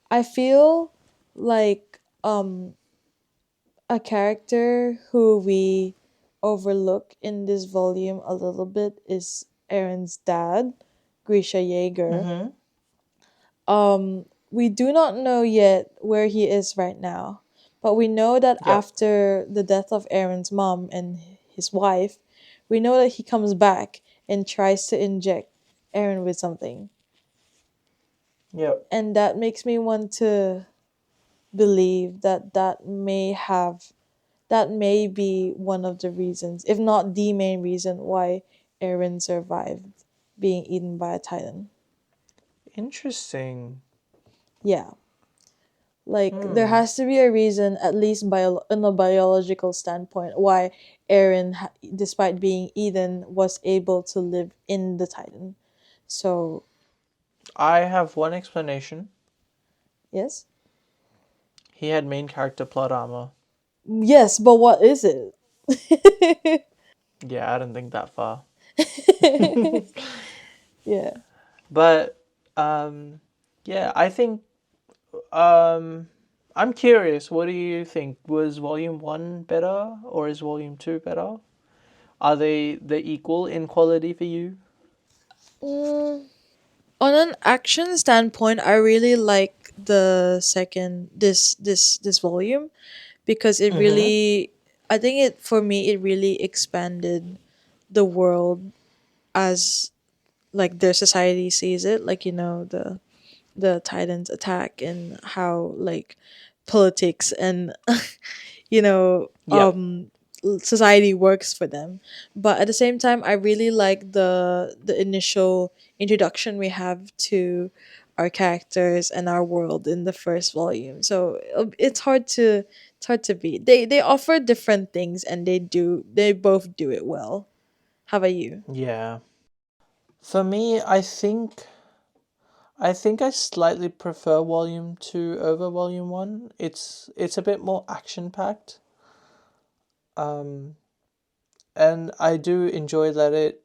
I feel like a character who we overlook in this volume a little bit is Aaron's dad, Grisha Jaeger. Mm-hmm. We do not know yet where he is right now, but we know that Yep. after the death of Aaron's mom and his wife, we know that he comes back and tries to inject Aaron with something. Yep. And that makes me want to believe that that may be one of the reasons, if not the main reason, why Aaron survived being eaten by a titan. Interesting. Yeah, like there Hmm. has to be a reason, at least in a biological standpoint, why Aaron, despite being eaten, was able to live in the titan. So I have one explanation. yes, He had main character plot armor. yes, but what is it? Yeah, I didn't think that far. Yeah. But um, yeah, I think um, I'm curious. What do you think? Was Volume One better, or is Volume Two better? Are they equal in quality for you? Mm, on an action standpoint, I really like the second this volume because it Mm-hmm. really, I think it for me it really expanded the world as like their society sees it, like the Titans attack and how like politics and you know Yep. society works for them. But at the same time, I really like the initial introduction we have to our characters and our world in the first volume. So it's hard to beat. They offer different things and they both do it well. How about you? Yeah. For me, I think I slightly prefer Volume Two over Volume One. It's a bit more action packed. Um, and I do enjoy that it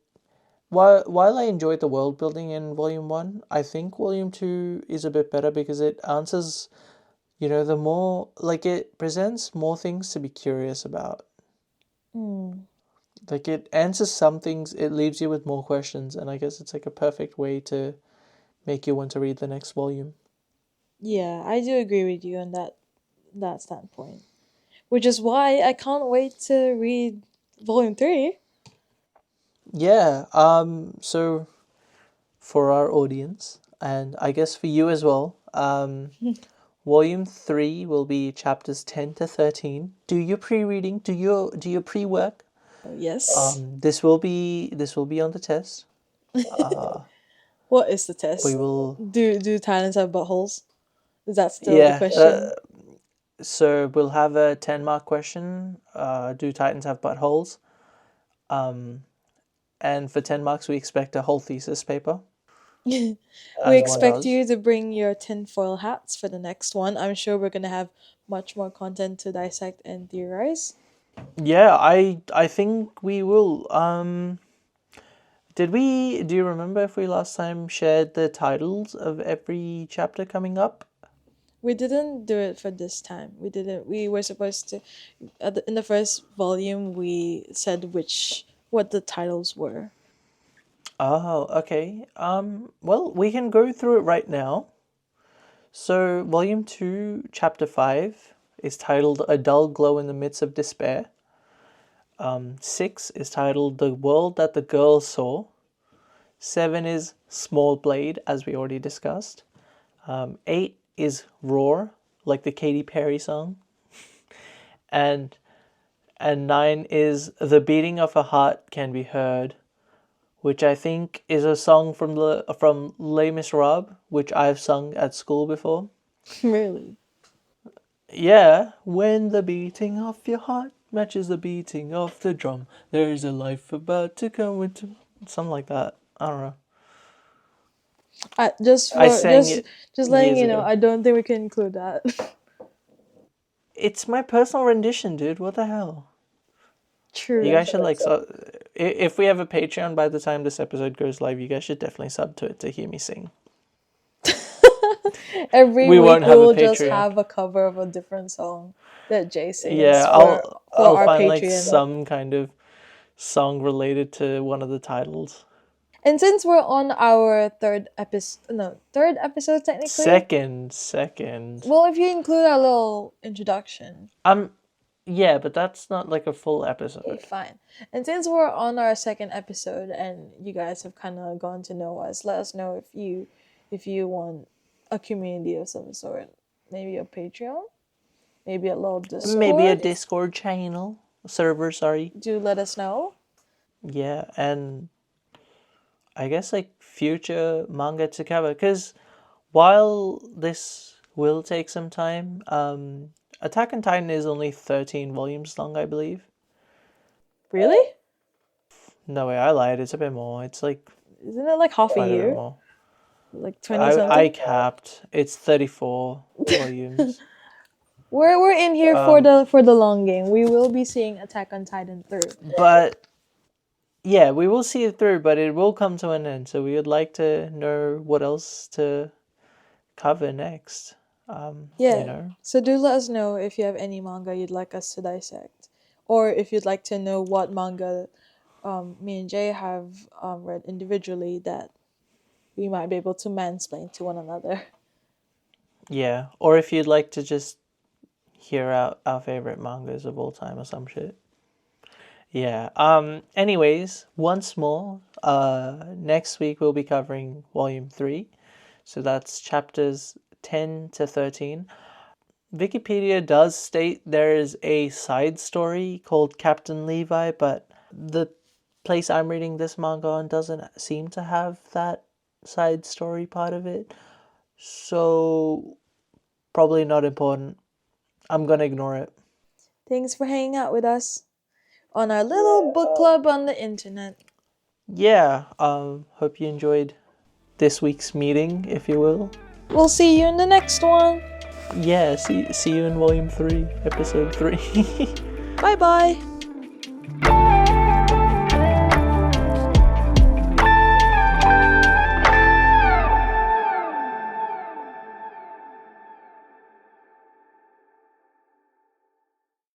while I enjoyed the world building in Volume One, I think Volume Two is a bit better because it answers, the more like it presents more things to be curious about. Hmm. Like it answers some things, it leaves you with more questions, and I guess it's like a perfect way to make you want to read the next volume. Yeah, I do agree with you on that standpoint. Which is why I can't wait to read volume 3. Yeah, so for our audience, and I guess for you as well, volume 3 will be chapters 10 to 13. Do your pre-reading, do your pre-work. Yes. This will be on the test. What is the We test? will, Do talents have buttholes? Is that still the yeah. question? So we'll have a 10-mark question. Do Titans have buttholes? Um, and for 10 marks, we expect a whole thesis paper, We as one expect does. you to bring your tinfoil hats for the next one. I'm sure we're gonna have much more content to dissect and theorize. Yeah, I think we will. Do you remember if we last time shared the titles of every chapter coming up? We didn't do it for this time. We didn't. We were supposed to. In the first volume, we said what the titles were. Oh, okay. Well, we can go through it right now. So, Volume 2, Chapter 5 is titled A Dull Glow in the Midst of Despair. 6 is titled The World That the Girl Saw. 7 is Small Blade, as we already discussed. 8 is Roar, like the Katy Perry song. And 9 is The Beating of a Heart Can Be Heard, which I think is a song from Les Miserables, which I've sung at school before. Really? Yeah, when the beating of your heart matches the beating of the drum, there is a life about to come into. something like that. I don't know. Just I for sang it just letting years you know, ago. I don't think we can include that. It's my personal rendition, dude. What the hell? True, You I guys should suppose. if we have a Patreon by the time this episode goes live, you guys should definitely sub to it to hear me sing. Every We week won't we have a will just Patreon. have a cover of a different song that Jay sings Yeah, for I'll our find like Patreon. some kind of song related to one of the titles. And since we're on our third episode technically. Second. Well, if you include our little introduction. Yeah, but that's not like a full Okay, episode. fine. And since we're on our second episode and you guys have kind of gone to know us, let us know if you want a community of some sort, maybe a Patreon, maybe a little Maybe a Discord. Discord channel server, sorry. Do let us know. Yeah, and I guess like future manga to cover, because while this will take some time, Attack on Titan is only 13 volumes long, I believe. Really? No way, I lied. It's a bit more. It's like Isn't it like half a quite a bit year? more. Like 20 I something? capped. It's 34 volumes. We're in here for the long game. We will be seeing Attack on Titan through. But yeah, we will see it through, but it will come to an end. So we would like to know what else to cover next. Yeah. You know, So do let us know if you have any manga you'd like us to dissect, or if you'd like to know what manga me and Jay have read individually that we might be able to mansplain to one another. yeah. Or if you'd like to just hear out our favorite mangas of all time or some shit. Yeah. Anyways, once more, next week we'll be covering volume 3. So that's chapters 10 to 13. Wikipedia does state there is a side story called Captain Levi, but the place I'm reading this manga on doesn't seem to have that side story part of it. So probably not important. I'm gonna ignore it. Thanks for hanging out with us on our little book club on the internet. Yeah, hope you enjoyed this week's meeting, if you will. We'll see you in the next one. Yeah, see you in volume 3, episode 3. Bye bye.